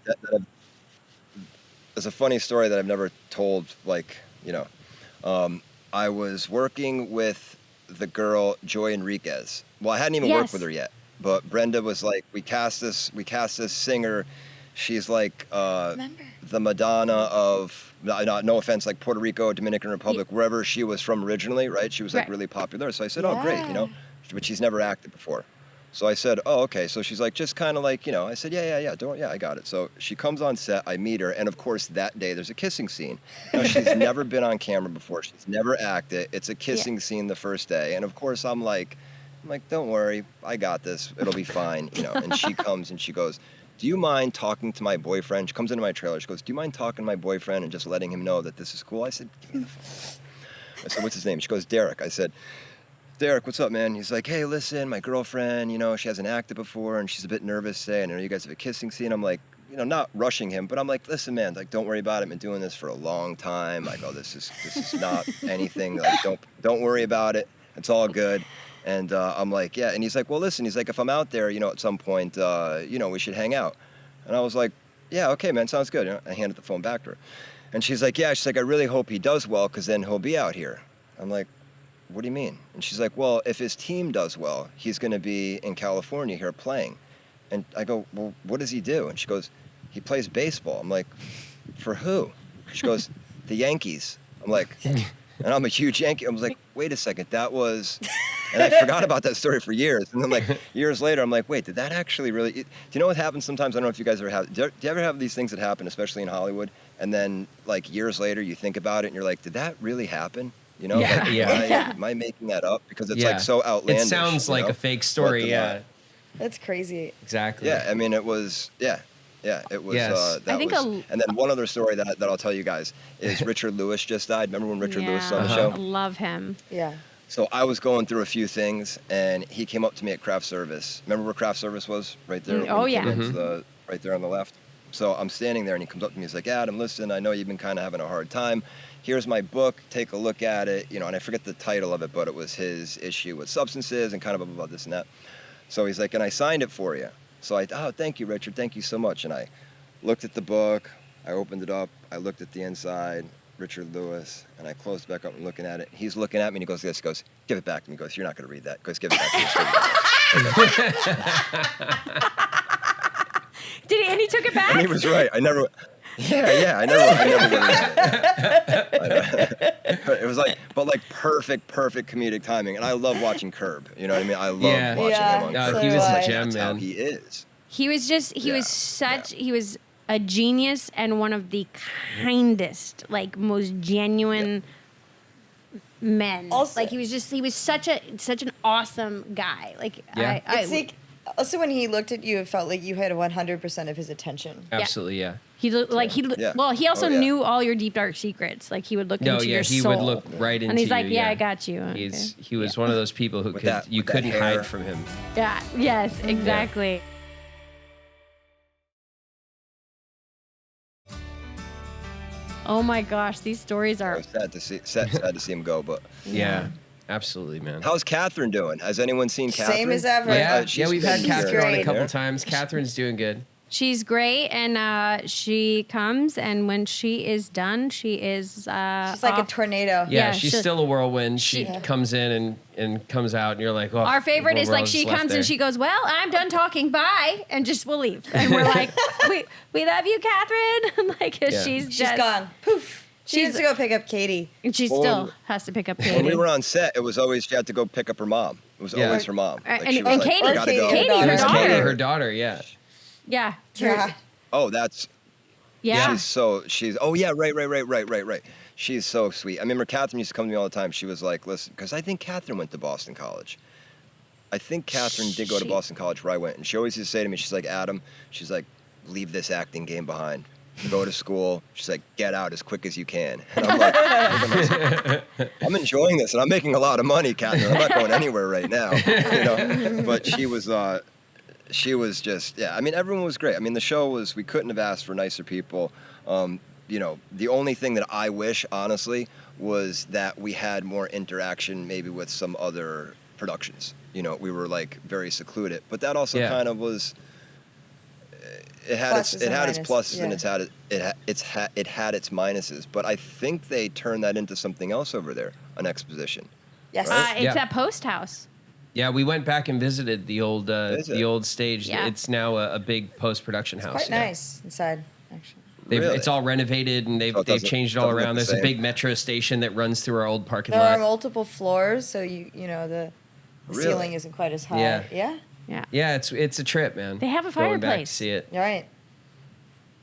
It's a funny story that I've never told. Like, you know, I was working with the girl Joy Enriquez. Well, I hadn't even Yes. worked with her yet, but Brenda was like, we cast this singer. She's like the Madonna of, no offense, like Puerto Rico, Dominican Republic, wherever she was from originally, right? She was like Right. really popular. So I said, oh great, you know, Yeah. but she's never acted before. So I said, oh, okay. So she's like, just kind of like, you know, I said, yeah, I got it. So she comes on set, I meet her. And of course, that day there's a kissing scene. Now, she's never been on camera before. She's never acted. It's a kissing scene the first day. And of course, I'm like, don't worry, I got this. It'll be fine, you know. And she comes and she goes, do you mind talking to my boyfriend? She comes into my trailer. She goes, do you mind talking to my boyfriend and just letting him know that this is cool? I said, give me the phone. I said, what's his name? She goes, Derek. I said, Derek, what's up, man? He's like, hey, listen, my girlfriend, you know, she hasn't acted before and she's a bit nervous today. And I know you guys have a kissing scene. I'm like, you know, not rushing him, but I'm like, listen, man, like, don't worry about it. I've been doing this for a long time. I go, this is not anything. Like, don't worry about it. It's all good. And I'm like, yeah. And he's like, well, listen, he's like, if I'm out there, you know, at some point, you know, we should hang out. And I was like, yeah, okay, man, sounds good. You know, I handed the phone back to her. And she's like, yeah, she's like, I really hope he does well because then he'll be out here. I'm like, what do you mean? And she's like, well, if his team does well, he's going to be in California here playing. And I go, well, what does he do? And she goes, he plays baseball. I'm like, for who? She goes, the Yankees. I'm like, and I'm a huge Yankee. I was like, wait a second, that was, and I forgot about that story for years. And then like years later, I'm like, wait, did that actually really, do you know what happens sometimes? I don't know if you guys ever have, do you ever have these things that happen, especially in Hollywood? And then like years later, you think about it and you're like, did that really happen? You know, Yeah, like, yeah. Am I making that up? Because it's Yeah. like so outlandish. It sounds you like know? a fake story, But, yeah. That's crazy. Exactly. Yeah, I mean, it was, it was, Yes. that I think was, a- and then one other story that I'll tell you guys is Richard Lewis just died. Remember when Richard Lewis was on the show? I love him. Yeah. So I was going through a few things, and he came up to me at craft service. Remember where craft service was? Right there. Oh, when you yeah. came into right there on the left. So I'm standing there, and he comes up to me. He's like, Adam, listen, I know you've been kind of having a hard time. Here's my book. Take a look at it. You know, and I forget the title of it, but it was his issue with substances and kind of about this and that. So he's like, and I signed it for you. So thank you, Richard. Thank you so much. And I looked at the book. I opened it up. I looked at the inside. Richard Lewis, and I closed back up and looking at it. He's looking at me and he goes, this, goes, give it back to me. He goes, you're not going to read that. He goes, give it back to me. Did he? And he took it back? And he was right. I never would have read it. It was like, but like perfect comedic timing. And I love watching Curb. You know what I mean? I love watching him on Curb. He was a That's gem, how man. he is. He was he was a genius and one of the kindest, like most genuine men. Also- like he was such an awesome guy. Like It's like, also when he looked at you, it felt like you had 100% of his attention. Absolutely, yeah. he looked like Yeah. well, he also Oh, yeah. knew all your deep dark secrets. Like he would look into your he soul. would look right into and he's you. like, yeah, I got you. Okay. He was one of those people who With could that- you with that couldn't hair. hide from him. Yeah. Yes. Exactly. Oh my gosh, these stories I are. was sad to see him go, but Yeah, absolutely, man. how's Catherine doing? Has anyone seen Catherine? Same as ever. Yeah, she's we've had been Catherine on a great. couple Yeah. times. Catherine's doing good. She's great, and she comes, and when she is done, she is. She's like a off. tornado. Yeah, Yeah, she's she'll- still a whirlwind. She Yeah. comes in and comes out, and you're like, oh. Our favorite the is like world's she left comes there. and she goes, "Well, I'm done talking, bye," and just will leave, and we're like, "We love you, Catherine." Like Yeah. she's She's just gone. Poof. She She's- needs to go pick up Katie. and she Well, still has to pick up When Katie. we were on set, it was always she had to go pick up her mom. It was Yeah. always her mom. And- she and was like, Katie- I gotta go. Katie, her It was daughter. Katie, her daughter, yeah. Yeah, Yeah. Oh, that's yeah. she's oh yeah, right. She's so sweet. I remember Catherine used to come to me all the time. She was like, listen, because I think Catherine went to Boston College. I think Catherine did go to She- Boston College where I went. And she always used to say to me, she's like, Adam, she's like, leave this acting game behind. Go to school. She's like, get out as quick as you can. And I'm like, I'm enjoying this and I'm making a lot of money, Catherine. I'm not going anywhere right now. You know? But she was just, yeah, I mean, everyone was great. I mean, the show was, we couldn't have asked for nicer people. You know, the only thing that I wish, honestly, was that we had more interaction maybe with some other productions. You know, we were like very secluded, but that also Yeah. kind of was, it had Pluses and its minuses, pluses and yeah. it had its minuses, but I think they turned that into something else over there, an exposition. Yes. Right? It's Yeah. a post house. Yeah, we went back and visited the old stage. Yeah. It's now a big post-production house. Quite yeah. nice inside, actually. Really? It's all renovated and they've So it doesn't- changed it all doesn't look around. the There's a same. big metro station that runs through our old parking There are lot. multiple floors, so you know the Really? ceiling isn't quite as high. Yeah. Yeah. Yeah. Yeah, it's a trip, man. They have a Going back to fireplace. see it. You're right.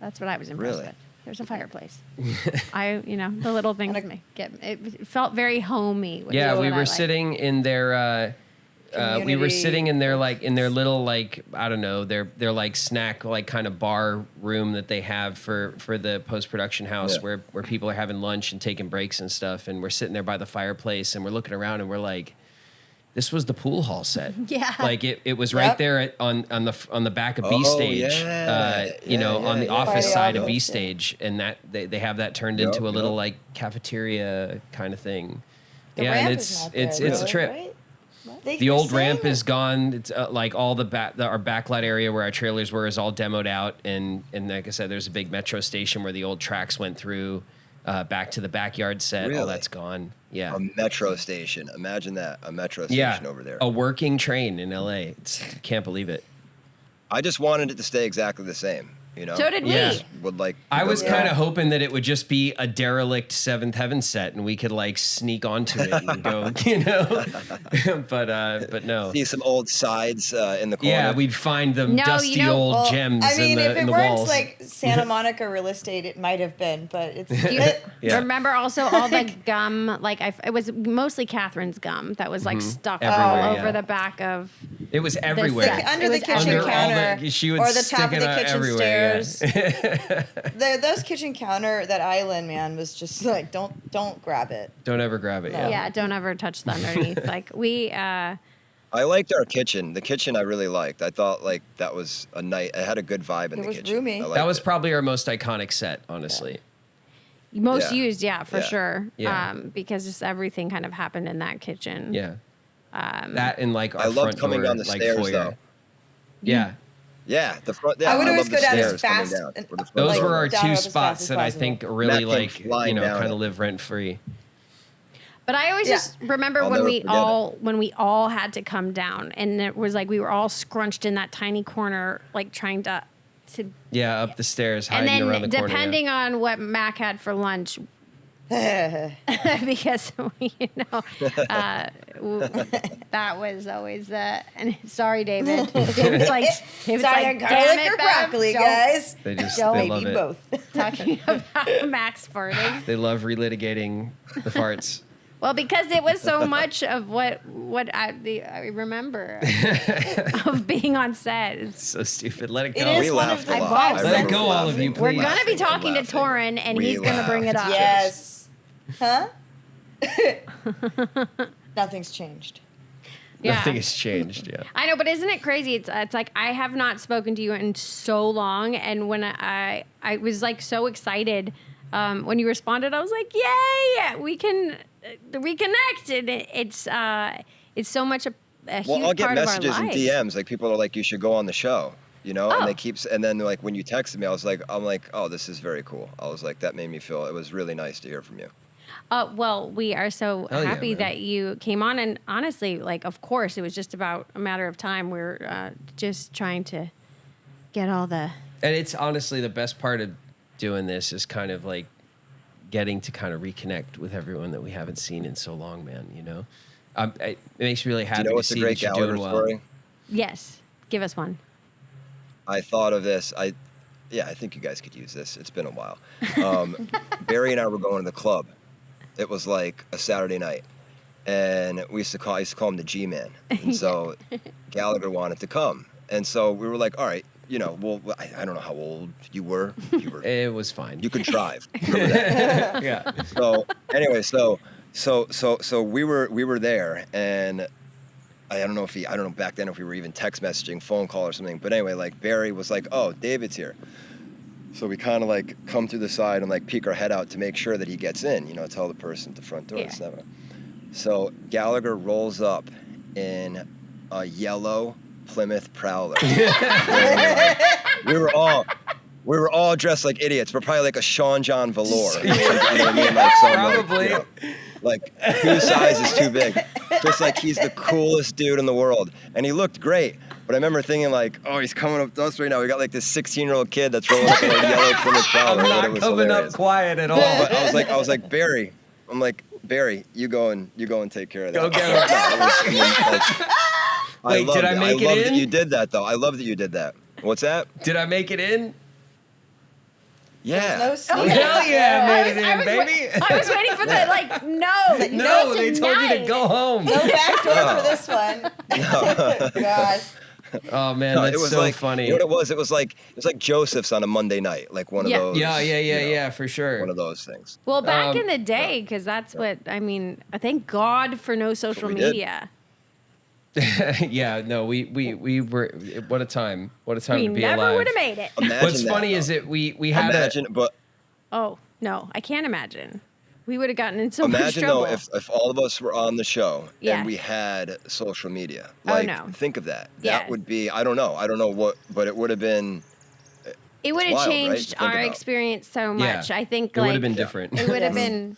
That's what I was impressed Really? with. There's a fireplace. The little things And it felt very homey. which Yeah, is we what I were like. sitting in their we were Community sitting in their in their little I don't know, their like snack kind of bar room that they have for the post-production house Yeah. where people are having lunch and taking breaks and stuff, and we're sitting there by the fireplace and we're looking around and we're like, this was the pool hall set. Yeah. Like it was right Yep. there on the back of B Oh, stage. yeah. On the Yeah. office By the side of office, B yeah. stage, and that they have that turned Yep, into a little yep. like cafeteria kind of thing. The yeah, ramp and is it's not there, it's a really, trip. right? They The were old saying ramp that- is gone. It's like all our backlight area where our trailers were is all demoed out, and like I said, there's a big metro station where the old tracks went through, back to the backyard set. All Really? that's gone. Yeah, A metro station. Imagine that. A metro station yeah, over there. a working train in LA. Can't believe it. I just wanted it to stay exactly the same. You know? So did Yeah. we. Would like. I was Yeah. kind of hoping that it would just be a derelict 7th Heaven set, and we could sneak onto it and go, but no. see some old sides in the corner. Yeah, we'd find the No, dusty old Well, gems I mean, in if the it weren't walls. like Santa Monica real estate, it might have been, but it's. Yeah. Remember also all the gum, it was mostly Catherine's gum that was stuck Everywhere, all yeah. over the back of. It was everywhere. set. Under It the was kitchen everywhere. counter, she would or the stick top of it the kitchen everywhere, stairs. Those kitchen counter, that island, man, was just like, don't grab it. Don't ever grab it. No. Yeah. Yeah, don't ever touch the underneath. I liked our kitchen. The kitchen I really liked. I thought that was a night. It had a good vibe in It the was kitchen. roomy. I liked That was it. probably our most iconic set, honestly. most Yeah. used, for Yeah. sure. Yeah. Because just everything kind of happened in that kitchen. Yeah. That and our I loved front coming door, down the stairs, foyer. though. Yeah. Yeah, the front. Yeah, I would love always the go down as stairs coming fast. down, And, or the front Those door. were our down two as fast spots as that I possible. think really Mack came like, flying down kind it. of live rent free. But I always Yeah. just remember I'll when never we forget it. all had to come down, and it was like we were all scrunched in that tiny corner, like trying to. Yeah, up the stairs, And hiding around then the corner. depending on what Mac had for lunch, because that was always the. And sorry, David. David's like, Sorry, damn garlic it, or Bev, broccoli, don't- guys. They just Don't they love Maybe it. both. Talking about Max farting. They love relitigating the farts. Well, because it was so much of what I remember of being on set. It's- So stupid. Let it go. It is We one laughed of a the lot. vibes. I Let remember it go, all of you, laughing. We're please. gonna be talking to Laughing. Torin, and We he's gonna bring it up. Yes. Huh? Nothing's changed. Yeah. Nothing has changed. Yeah. I know, but isn't it crazy? It's like I have not spoken to you in so long, and when I was like so excited when you responded, I was like, "Yay, we can reconnect!" And it's so much a huge Well, I'll get part of our messages and lives. DMs like people are like, "You should go on the show," and Oh. they keep. And then like when you texted me, I'm like, "Oh, this is very cool." I was like, that made me feel. It was really nice to hear from you. Well, we are so Hell yeah, happy man. that you came on, and honestly, like, of course, it was just about a matter of time. We're just trying to get all the. And it's honestly the best part of doing this is kind of like getting to kind of reconnect with everyone that we haven't seen in so long, man. It makes me really Do happy you know to what's a see great that you're Gallagher doing well. story? Yes, give us one. I thought of this. I think you guys could use this. It's been a while. Barry and I were going to the club. It was like a Saturday night, and I used to call him the G-Man. And so Gallagher wanted to come, and so we were like, all right, well, I don't know how old you were. It was fine. You could drive. Remember that? Yeah. So anyway, so we were there, and I don't know back then if we were even text messaging, phone call or something. But anyway, like Barry was like, "Oh, David's here." So we kind of like come through the side and like peek our head out to make sure that he gets in, tell the person at the front door. Yeah. It's never. So Gallagher rolls up in a yellow Plymouth Prowler. we were all dressed like idiots, but probably like a Sean John velour. You know what I mean? Like some, Probably. like 2 sizes too big. Just like he's the coolest dude in the world. And he looked great. But I remember thinking like, oh, he's coming up to us right now. We got like this 16-year-old kid that's rolling up in a yellow Plymouth Prowler. I'm But it not was coming hilarious. up quiet at all. But I was like, Barry. I'm like, Barry, you go and take care of that. Go get him. Wait, did I make it love in? that you did that though. I love that you did that. What's that? Did I make it in? Yeah. No Oh, sleep. Hell yeah, I made it I in, was baby. I was waiting for the no. No, they told you to tonight. go home. No back door for this one. God. Oh man, No, that's it was so like, funny. You know what it was? It was like Joseph's on a Monday night, like one of Yeah. those. Yeah, for sure. One of those things. Well, back Um, in the day, because that's what I mean. Thank God for no social we did. media. Yeah, no, we were. What a time! What a time We to be never alive. would have made it. Imagine What's that, funny though. is that we had Imagine, but Oh no, I can't imagine. We would have gotten in so much imagine trouble. though if all of us were on the show Yeah. and we had social media. Oh, Like, no. think of that. Yeah. That would be. I don't know what, but it would have been. it would have wild, right, to changed think our about. experience so Yeah. much. I think It would like have been different. it would have been.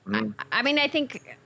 Mm-hmm. I mean, I think.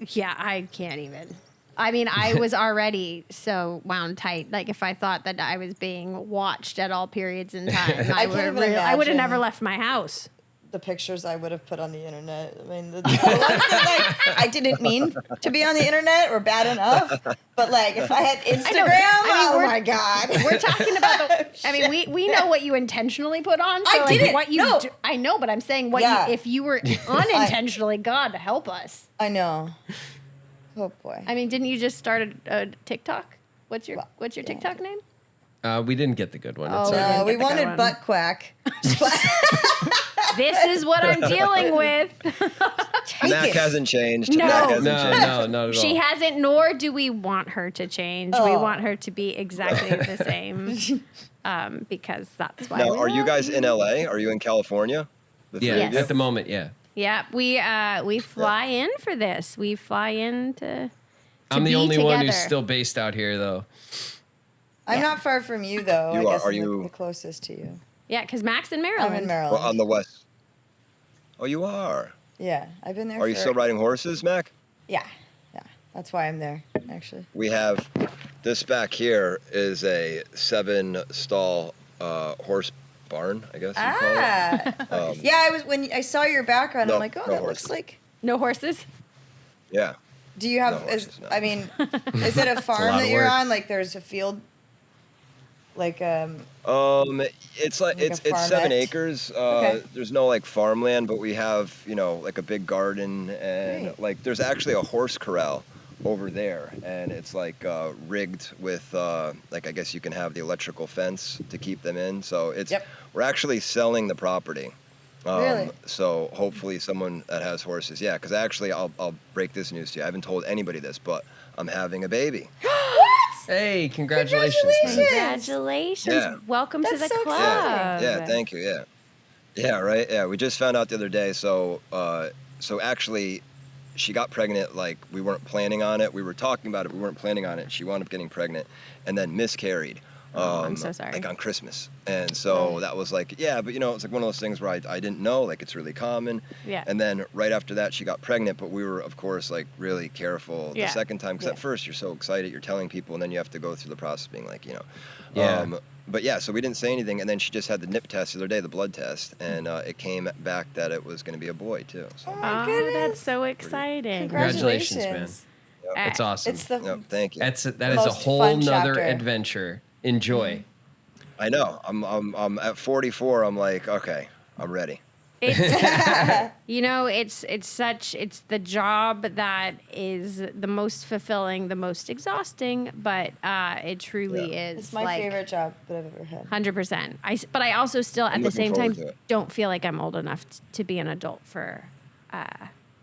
Yeah, I can't even. I mean, I was already so wound tight. Like, if I thought that I was being watched at all periods in time, I can't would have. even I would have imagine. never left my house. The pictures I would have put on the internet. I mean, the ones that like I didn't mean to be on the internet or bad enough, but like if I had Instagram, oh we're- my god, We're talking about the. I mean, we know what you intentionally put on. So I like, didn't, What you no. do, I know, but I'm saying what Yeah. you, if you were unintentionally, God help us. I know. Oh boy. I mean, didn't you just start a TikTok? What's your yeah. TikTok name? We didn't get the good one. Oh, It's we all didn't right. We get the good wanted one. butt quack. This is what I'm dealing with. Take Mack it. hasn't changed. No. Mack hasn't No, changed. no, not at all. She hasn't, nor do we want her to change. We Oh. want her to be exactly the same, because that's why. Now, we are you love guys in LA? Are you in California? The three Yeah, of you? at the moment, yeah. Yeah, we fly in for this. We fly in to I'm the be only one who's together. still based out here, though. I'm Yeah. not far from you, though. You I are- guess are I'm you- the closest to you. Yeah, because Mack's in I'm Maryland. in Maryland. Well, on the west. Oh, you are. Yeah, I've been there. Are you still riding horses, Mac? Yeah, yeah. That's why I'm there, actually. We have this back here is a 7-stall horse barn, I guess you call it. Ah. Yeah, when I saw your background, No, I'm like, oh, no that horses. looks like. No horses? Yeah. Do you have? No horses, no. I mean, is it a farm lot that of you're work. on? Like, there's a field. Like It's like Like it's a 7 farmette? acres. Okay. There's no like farmland, but we have like a big garden and Great. like there's actually a horse corral over there, and it's like rigged with like I guess you can have the electrical fence to keep them in. So it's Yep. we're actually selling the property. Really? So hopefully someone that has horses, yeah. Because actually I'll break this news to you. I haven't told anybody this, but I'm having a baby. Hey, congratulations. man. Congratulations. Yeah. Welcome to That's the so club. exciting. Yeah, thank you. Yeah, yeah, right. Yeah, we just found out the other day. So, so actually, she got pregnant. Like we weren't planning on it. We were talking about it. We weren't planning on it. She wound up getting pregnant, and then miscarried. Oh, I'm so sorry. Like on Christmas, and so that was like, yeah, but it's like one of those things where I didn't know. Like it's really common. Yeah. And then right after that, she got pregnant, but we were of course like really careful Yeah. the second time because Yeah. at first you're so excited, you're telling people, and then you have to go through the process of being like, Yeah. But yeah, so we didn't say anything, and then she just had the nip test the other day, the blood test, and it came back that it was going to be a boy too. So Oh my Oh, goodness. that's so exciting. Congratulations, man. Uh, It's awesome. It's the yep, thank you. That is a most whole fun nother chapter. adventure. Enjoy. I know. I'm at 44. I'm like, okay, I'm ready. It's it's the job that is the most fulfilling, the most exhausting, but it truly is. It's my favorite job that I've ever had. 100%. But I also still at I'm the looking same time forward to it. don't feel like I'm old enough to be an adult for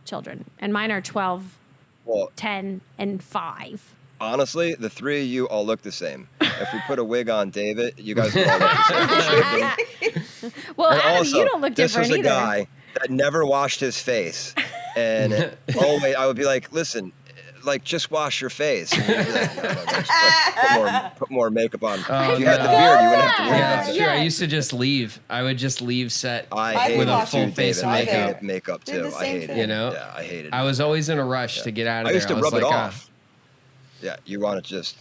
children. And mine are 12, Well, 10, and 5. honestly, the three of you all look the same. If we put a wig on David, you guys would all look the same. Well, And Adam, also, you don't look this different was a either. guy that never washed his face, and always I would be like, "Listen, like just wash your face." And he'd be like, "No, just put more makeup on." Oh, if you had the no. beard, you wouldn't have to worry Yeah, about it's it. true. I Yeah. used to just leave. I would just leave set. I I hated with a it full too, face of David. I makeup. hated makeup Did too. the I same hated thing. it. You know? Yeah, I hated it. I was always in a rush to get out of I there. used to rub was it like, off. Yeah, you want to just.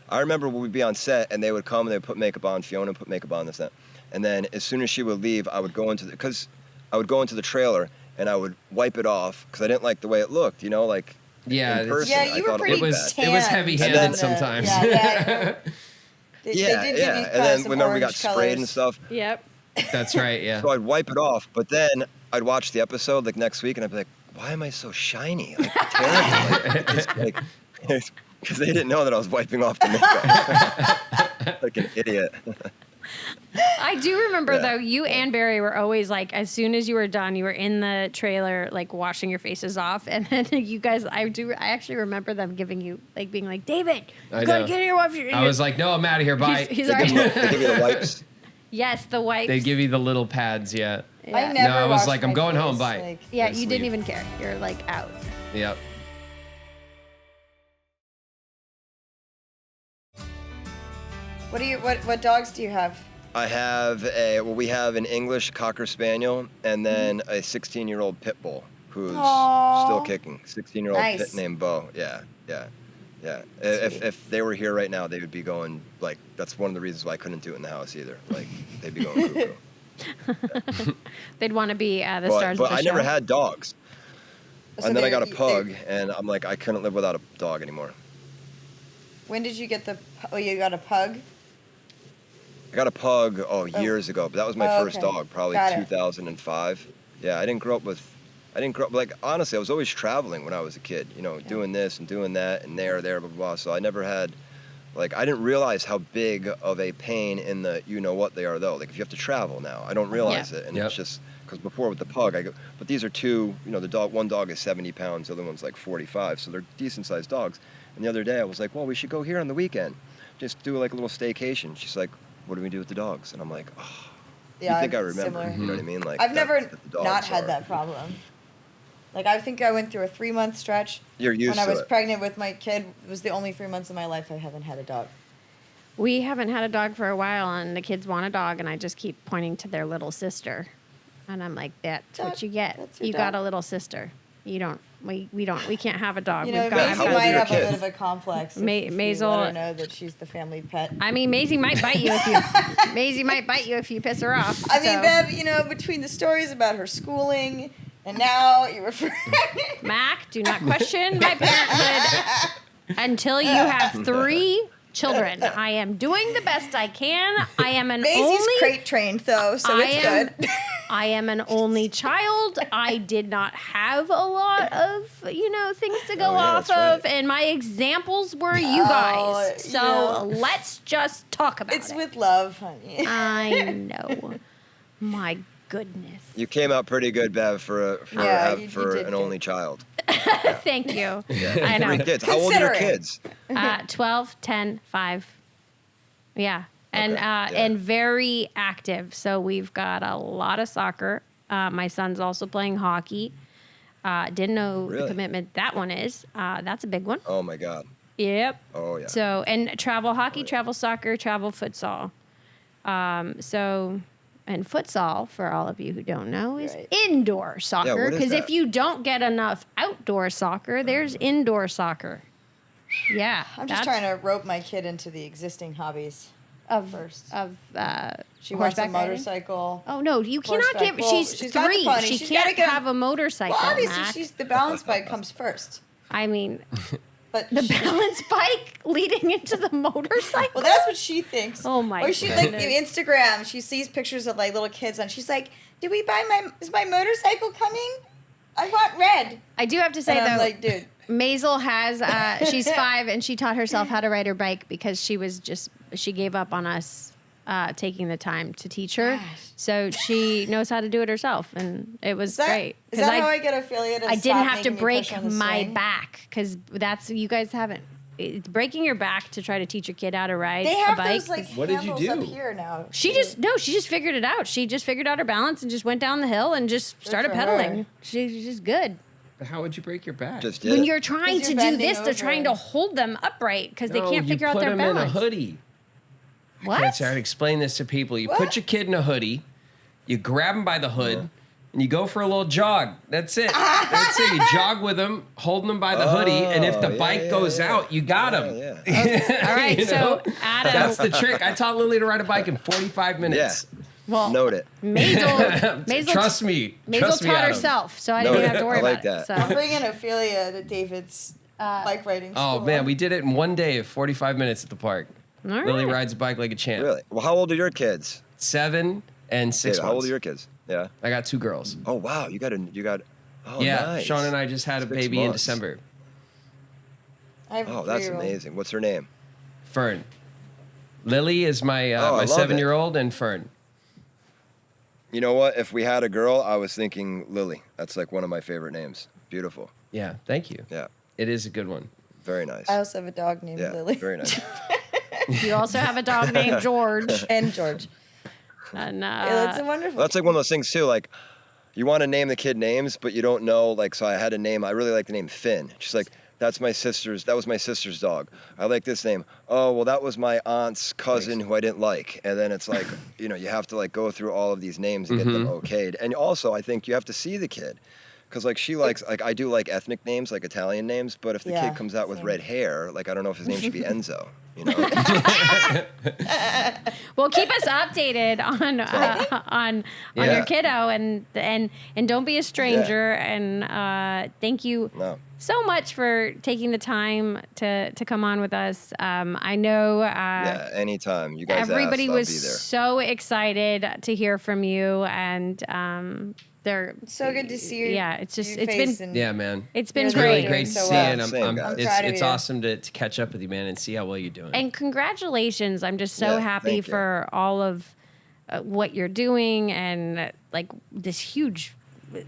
I remember when we'd be on set and they would come and they would put makeup on. Fiona would put makeup on this, that, and then as soon as she would leave, I would go into the trailer and I would wipe it off because I didn't like the way it looked. Like Yeah, in it's- person, Yeah, I you were thought pretty it looked bad. tan. It was heavy-handed And then, sometimes. Yeah, they did give you And then some remember we got orange sprayed and colors. stuff. Yep. That's right. Yeah. So I'd wipe it off, but then I'd watch the episode like next week and I'd be like, why am I so shiny? Like terrible. Because they didn't know that I was wiping off the makeup. Like an idiot. I do remember Yeah. though, you and Barry were always like, as soon as you were done, you were in the trailer, like washing your faces off. And then you guys, I actually remember them giving you, like being like, David, I you gotta know. get here. Wash your. I was like, no, I'm out of here. Bye. He's They already. give you the wipes. Yes, the wipes. They give you the little pads. Yeah. Yeah. I never No, I was washed like, I'm my going home, face, bye. like- Yeah, Just you didn't leave. even care. You're like out. Yep. What dogs do you have? I have we have an English Cocker Spaniel and then a 16-year-old pit bull who's Aw. still kicking. 16-year-old Nice. pit named Bo. Yeah. If they were here right now, they would be going like. That's one of the reasons why I couldn't do it in the house either. Like they'd be going cuckoo. They'd want to be the stars but of the I show. never had dogs. So And then I got a they- pug, and I'm like, I couldn't live without a dog anymore. When did you get you got a pug? I got a pug years ago, but that was my first okay. dog, probably Got it. 2005. Yeah, I didn't grow up like honestly, I was always traveling when I was a kid, doing this and doing that and there, blah, blah, blah. So I never had, I didn't realize how big of a pain in the what they are though. Like if you have to travel now, I don't realize it, and Yep. it's just because before with the pug, but these are two, one dog is 70 pounds, the other one's like 45, so they're decent sized dogs. And the other day I was like, well, we should go here on the weekend, just do like a little staycation. She's like, what do we do with the dogs? And I'm like, oh, Yeah, you think I I'm remember? similar. You know what I mean? Like I've never that the dogs not had are- that problem. Like I think I went through a 3-month stretch You're used when I to was it. pregnant with my kid. It was the only 3 months of my life I haven't had a dog. We haven't had a dog for a while, and the kids want a dog, and I just keep pointing to their little sister, and I'm like, "That's what you get. You got a little sister. You don't. We can't have a dog. You know, We've Maisie got old might are your have a kids? bit of a complex. Maisel- let her know that she's the family pet. I mean, Maisie might bite you if you piss her off. I mean, so. Bev, you know, between the stories about her schooling and now you refer. Mack, do not question my parenthood until you have 3 children. I am doing the best I can. I am an Maisie's only crate trained though, so it's good. I am an only child. I did not have a lot of, things to go off that's of, right. and my examples were you guys. So let's just talk about It's it. with love, honey. I know. My goodness. You came out pretty good, Bev, for Yeah, you did an good. only child. Thank you. Yeah. I know. 3 kids. How old are your Considering. kids? 12, 10, 5. Yeah. And Okay, yeah. and very active. So we've got a lot of soccer. My son's also playing hockey. Didn't know the Really? commitment that one is. That's a big one. Oh my God. Yep. Oh yeah. So, and travel hockey, travel soccer, travel futsal. And futsal, for all of you who don't know, is Right. indoor soccer. what is Because if that? you don't get enough outdoor soccer, there's indoor soccer. Yeah. I'm just that's- trying to rope my kid into the existing hobbies. of first. of She wants a horseback riding? motorcycle. Oh no, you cannot Horseback. give. Well, She's she's got the 3. pony. She She's can't gotta get- have a motorcycle. Well, obviously, Mac. the balance bike comes first. I mean, But the she- balance bike leading into the motorcycle. Well, that's what she thinks. Oh, my Or she like goodness. Instagram. She sees pictures of like little kids, and she's like, "Did we buy is my motorcycle coming? I want red." I do have to say And I'm though, like, dude, Maisel has. She's 5 and she taught herself how to ride her bike because she gave up on us taking the time to teach her. Gosh. So she knows how to do it herself, and it was is that, great. is 'Cause that how I get affiliated? I didn't have to break my back because you guys haven't. It's breaking your back to try to teach your kid how to ride They a have bike. those like What did you handles up do? here now. She just figured it out. She just figured out her balance and just went down the hill and just started for pedaling. her. She's just good. How would you break your back? Just did When it. you're trying 'Cause to you're do bending this, they're trying to over. hold them upright because they No, can't you figure out put their them balance. in a hoodie. What? Can't try to explain this to people. You What? put your kid in a hoodie, you grab him by the hood, and you go for a little jog. That's it. That's it. You jog with him, holding him by the hoodie, and if the yeah, bike yeah, goes yeah. out, you got him. Yeah. All right, You know? so Adam. That's the trick. I taught Lily to ride a bike in 45 minutes. well, Note it. Maisel Trust me. Maisel Trust me, taught Adam. herself, so I No, didn't even have to worry I like about it. that. I'm So bringing Ophelia to David's bike riding school. Oh, man, we did it in one day of 45 minutes at the park. all right. Lily rides a bike like a champ. Really? Well, how old are your kids? 7 and 6 David, months. how old are your kids? Yeah. I got 2 girls. Oh wow, you got. Oh yeah, nice. Sean and I just had a 6 baby in months. December. I have a Oh, that's 3-year-old. amazing. What's her name? Fern. Lily is my I my love it. 7-year-old, and Fern. You know what? If we had a girl, I was thinking Lily. That's like one of my favorite names. Beautiful. Yeah, thank you. Yeah. It is a good one. Very nice. I also have a dog named Yeah. Lily. Very nice. You also have a dog named George, And George. and It's a wonderful. That's like one of those things too. Like, you want to name the kid names, but you don't know. Like, so I had a name. I really like the name Finn. She's like, that was my sister's dog. I like this name. Oh, well, that was my aunt's cousin who I didn't like. And then it's like, you have to like go through all of these names and get them okayed. And also, I think you have to see the kid. Because like she likes, like I do like ethnic names, like Italian names. But if the Yeah, kid comes out with same. red hair, like I don't know if his name should be Enzo. well, keep us updated on Yeah. your kiddo, and don't be a stranger. And thank you No. so much for taking the time to come on with us. I know Yeah. Anytime you guys everybody ask, was I'll be there. so excited to hear from you, and they're so good to see you. Yeah, it's just your it's face been and- Yeah, man. it's been You're It's really great. great to so see well. you, and Same, guys. I'm proud of it's you. awesome to catch up with you, man, and see how well you're doing. And congratulations! I'm just so Yeah, happy thank you. for all of what you're doing, and like this huge,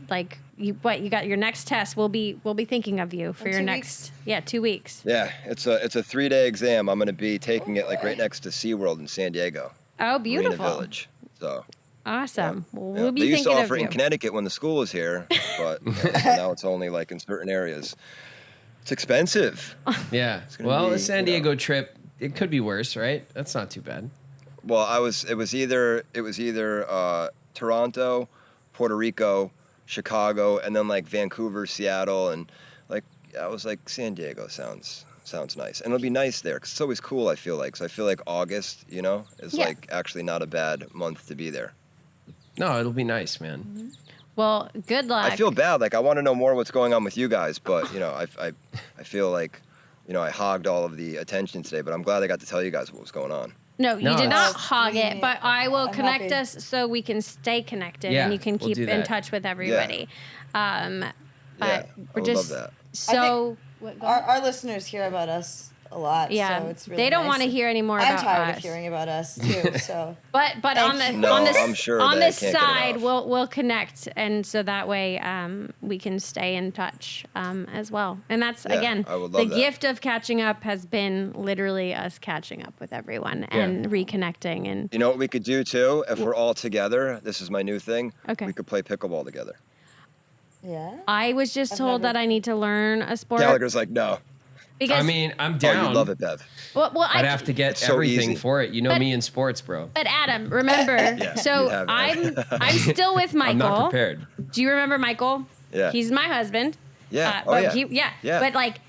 like you got your next test. We'll be thinking of you for In your 2 next 2 weeks. Yeah, it's a 3-day exam. I'm going to be taking it like right next to SeaWorld in San Diego, Oh, Marina beautiful! Village. So Awesome. Well, yeah. we'll be They used to thinking offer of it you. in Connecticut when the school was here, but now it's only like in certain areas. It's expensive. Yeah. gonna Well, be, the San you know. Diego trip it could be worse, right? That's not too bad. Well, it was either Toronto, Puerto Rico, Chicago, and then like Vancouver, Seattle, and like I was like San Diego sounds nice, and it'll be nice there because it's always cool. I feel like August, is like actually not a bad month to be there. No, it'll be nice, man. Mm-hmm. Well, good luck. I feel bad. Like I want to know more what's going on with you guys, but I feel like I hogged all of the attention today, but I'm glad I got to tell you guys what was going on. No, you did not hog me. it, but I will I'm connect happy. us so we can stay connected Yeah, and you can we'll keep do in that. touch with everybody. But I we're would just love that. so. Our listeners hear about us a lot. Yeah, so it's really they don't nice. want to hear any more I'm about tired us. of hearing about us too. So, But on the Thank you. No, on the I'm sure on they the can't get side, enough. we'll connect, and so that way we can stay in touch as well. And that's Yeah, again I would the love that. gift of catching up has been literally us catching up with everyone and reconnecting. And You know what we could do too? If we're all together, this is my new thing. Okay. We could play pickleball together. yeah. I was just I've told never- that I need to learn a sport Gallagher's like, no. because I mean, I'm Oh, down. you'd love it, Bev. well, I'd have to get It's so everything easy. for it. You know But- me in sports, bro. But Adam, remember, so you'd have it. I'm still with Michael. I'm not prepared. Do you remember Michael? Yeah. He's my husband. Yeah. Oh, But yeah. He, Yeah. But like,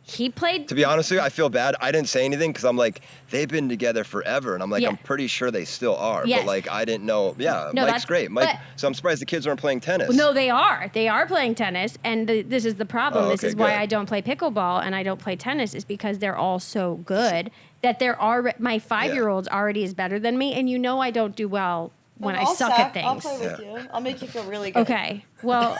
he played. To be honest with you, I feel bad. I didn't say anything because I'm like, they've been together forever. And I'm like, Yeah. I'm pretty sure they still are. Yes. But like, I didn't know. Yeah, No, Mike's that's- great. Mike. but- So I'm surprised the kids aren't playing tennis. No, they are. They are playing tennis, and this is the problem. Oh, This okay, is why good. I don't play pickleball and I don't play tennis. Is because they're all so good that they're already. My 5-year-old already is better than me, and I don't do well when I I'll suck at I'll things. play with you. I'll make you feel really good. Okay, well,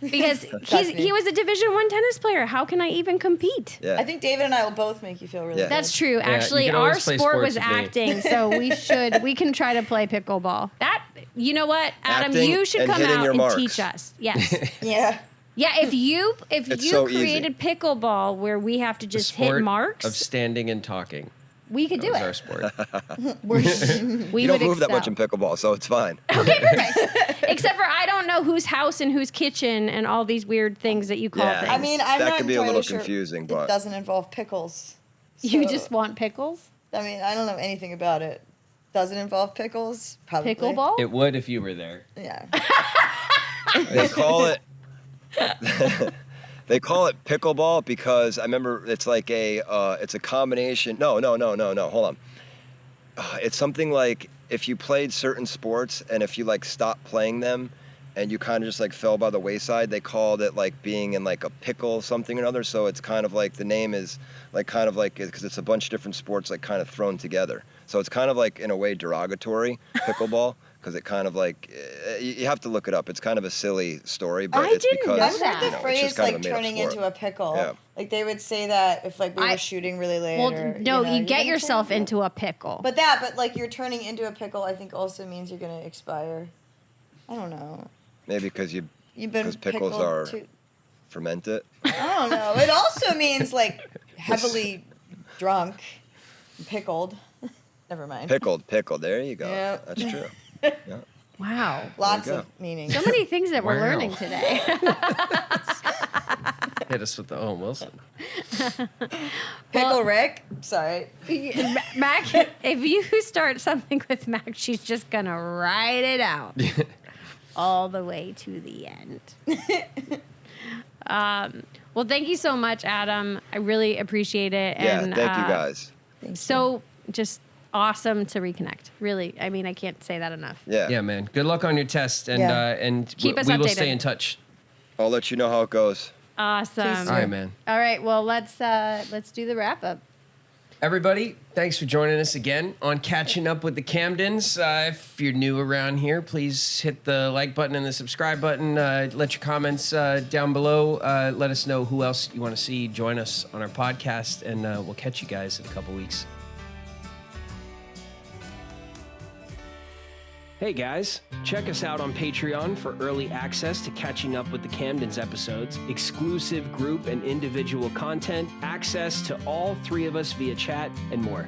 because Trust me. he was a Division I tennis player. How can I even compete? Yeah. I think David and I will both make you feel really Yeah. good. That's true. you Actually, can our always play sport sports was with me. acting, so we can try to play pickleball. That you know what, Adam, Acting you should and come hitting out your and marks. teach us. Yes. Yeah. Yeah, if you It's so easy. created pickleball where we have to The just hit sport marks, of standing and talking. we could do That was our it. sport. We You don't would move that much in excel. pickleball, so it's fine. Except for I don't know whose house and whose kitchen and all these weird things that you call Yeah. things. I mean, I'm That not could be a entirely little sure confusing, it but- doesn't involve pickles. you So, just want pickles? I mean, I don't know anything about it. Does it involve pickles? Probably. Pickleball? It would if you were there. Yeah. They call it. They call it pickleball because I remember it's like it's a combination. No. Hold on. It's something like if you played certain sports and if you like stopped playing them and you kind of just like fell by the wayside, they called it like being in like a pickle something or another. So it's kind of like the name is like kind of like because it's a bunch of different sports like kind of thrown together. So it's kind of like in a way derogatory pickleball. Because it kind of like, you have to look it up. It's kind of a silly story, but I it's didn't because, know I've that. heard the it's just phrase kind of a like made-up turning sport. into a pickle. Yeah. Like they would say that if like we were shooting really late. Well, or, no, you're you get gonna yourself turn into a pickle. But like you're turning into a pickle, I think also means you're gonna expire. I don't know. Maybe because You've been because pickles pickled are too- fermented. I don't know. It also means like heavily drunk, pickled. Never mind. Pickled. There you go. Yeah. That's true. Yeah. Wow. Lots There you of meanings. So many things that we're Wow. learning today. Hit us with the Owen Wilson. Pickle Rick. Sorry. Mac, if you start something with Mac, she's just going to ride it out all the way to the end. Well, thank you so much, Adam. I really appreciate it. Yeah. And, Thank you guys. So just awesome to reconnect. Really. I mean, I can't say that enough. Yeah. Yeah, man. Good luck on your test, and Yeah. Keep us we will updated. stay in touch. I'll let you know how it goes. Awesome. Please All right, man. All right. Well, let's do the wrap up. Everybody, thanks for joining us again on Catching Up with the Camdens. If you're new around here, please hit the like button and the subscribe button. Let your comments down below. Let us know who else you want to see join us on our podcast, and we'll catch you guys in a couple weeks. Hey guys, check us out on Patreon for early access to Catching Up with the Camdens episodes, exclusive group and individual content, access to all 3 of us via chat, and more.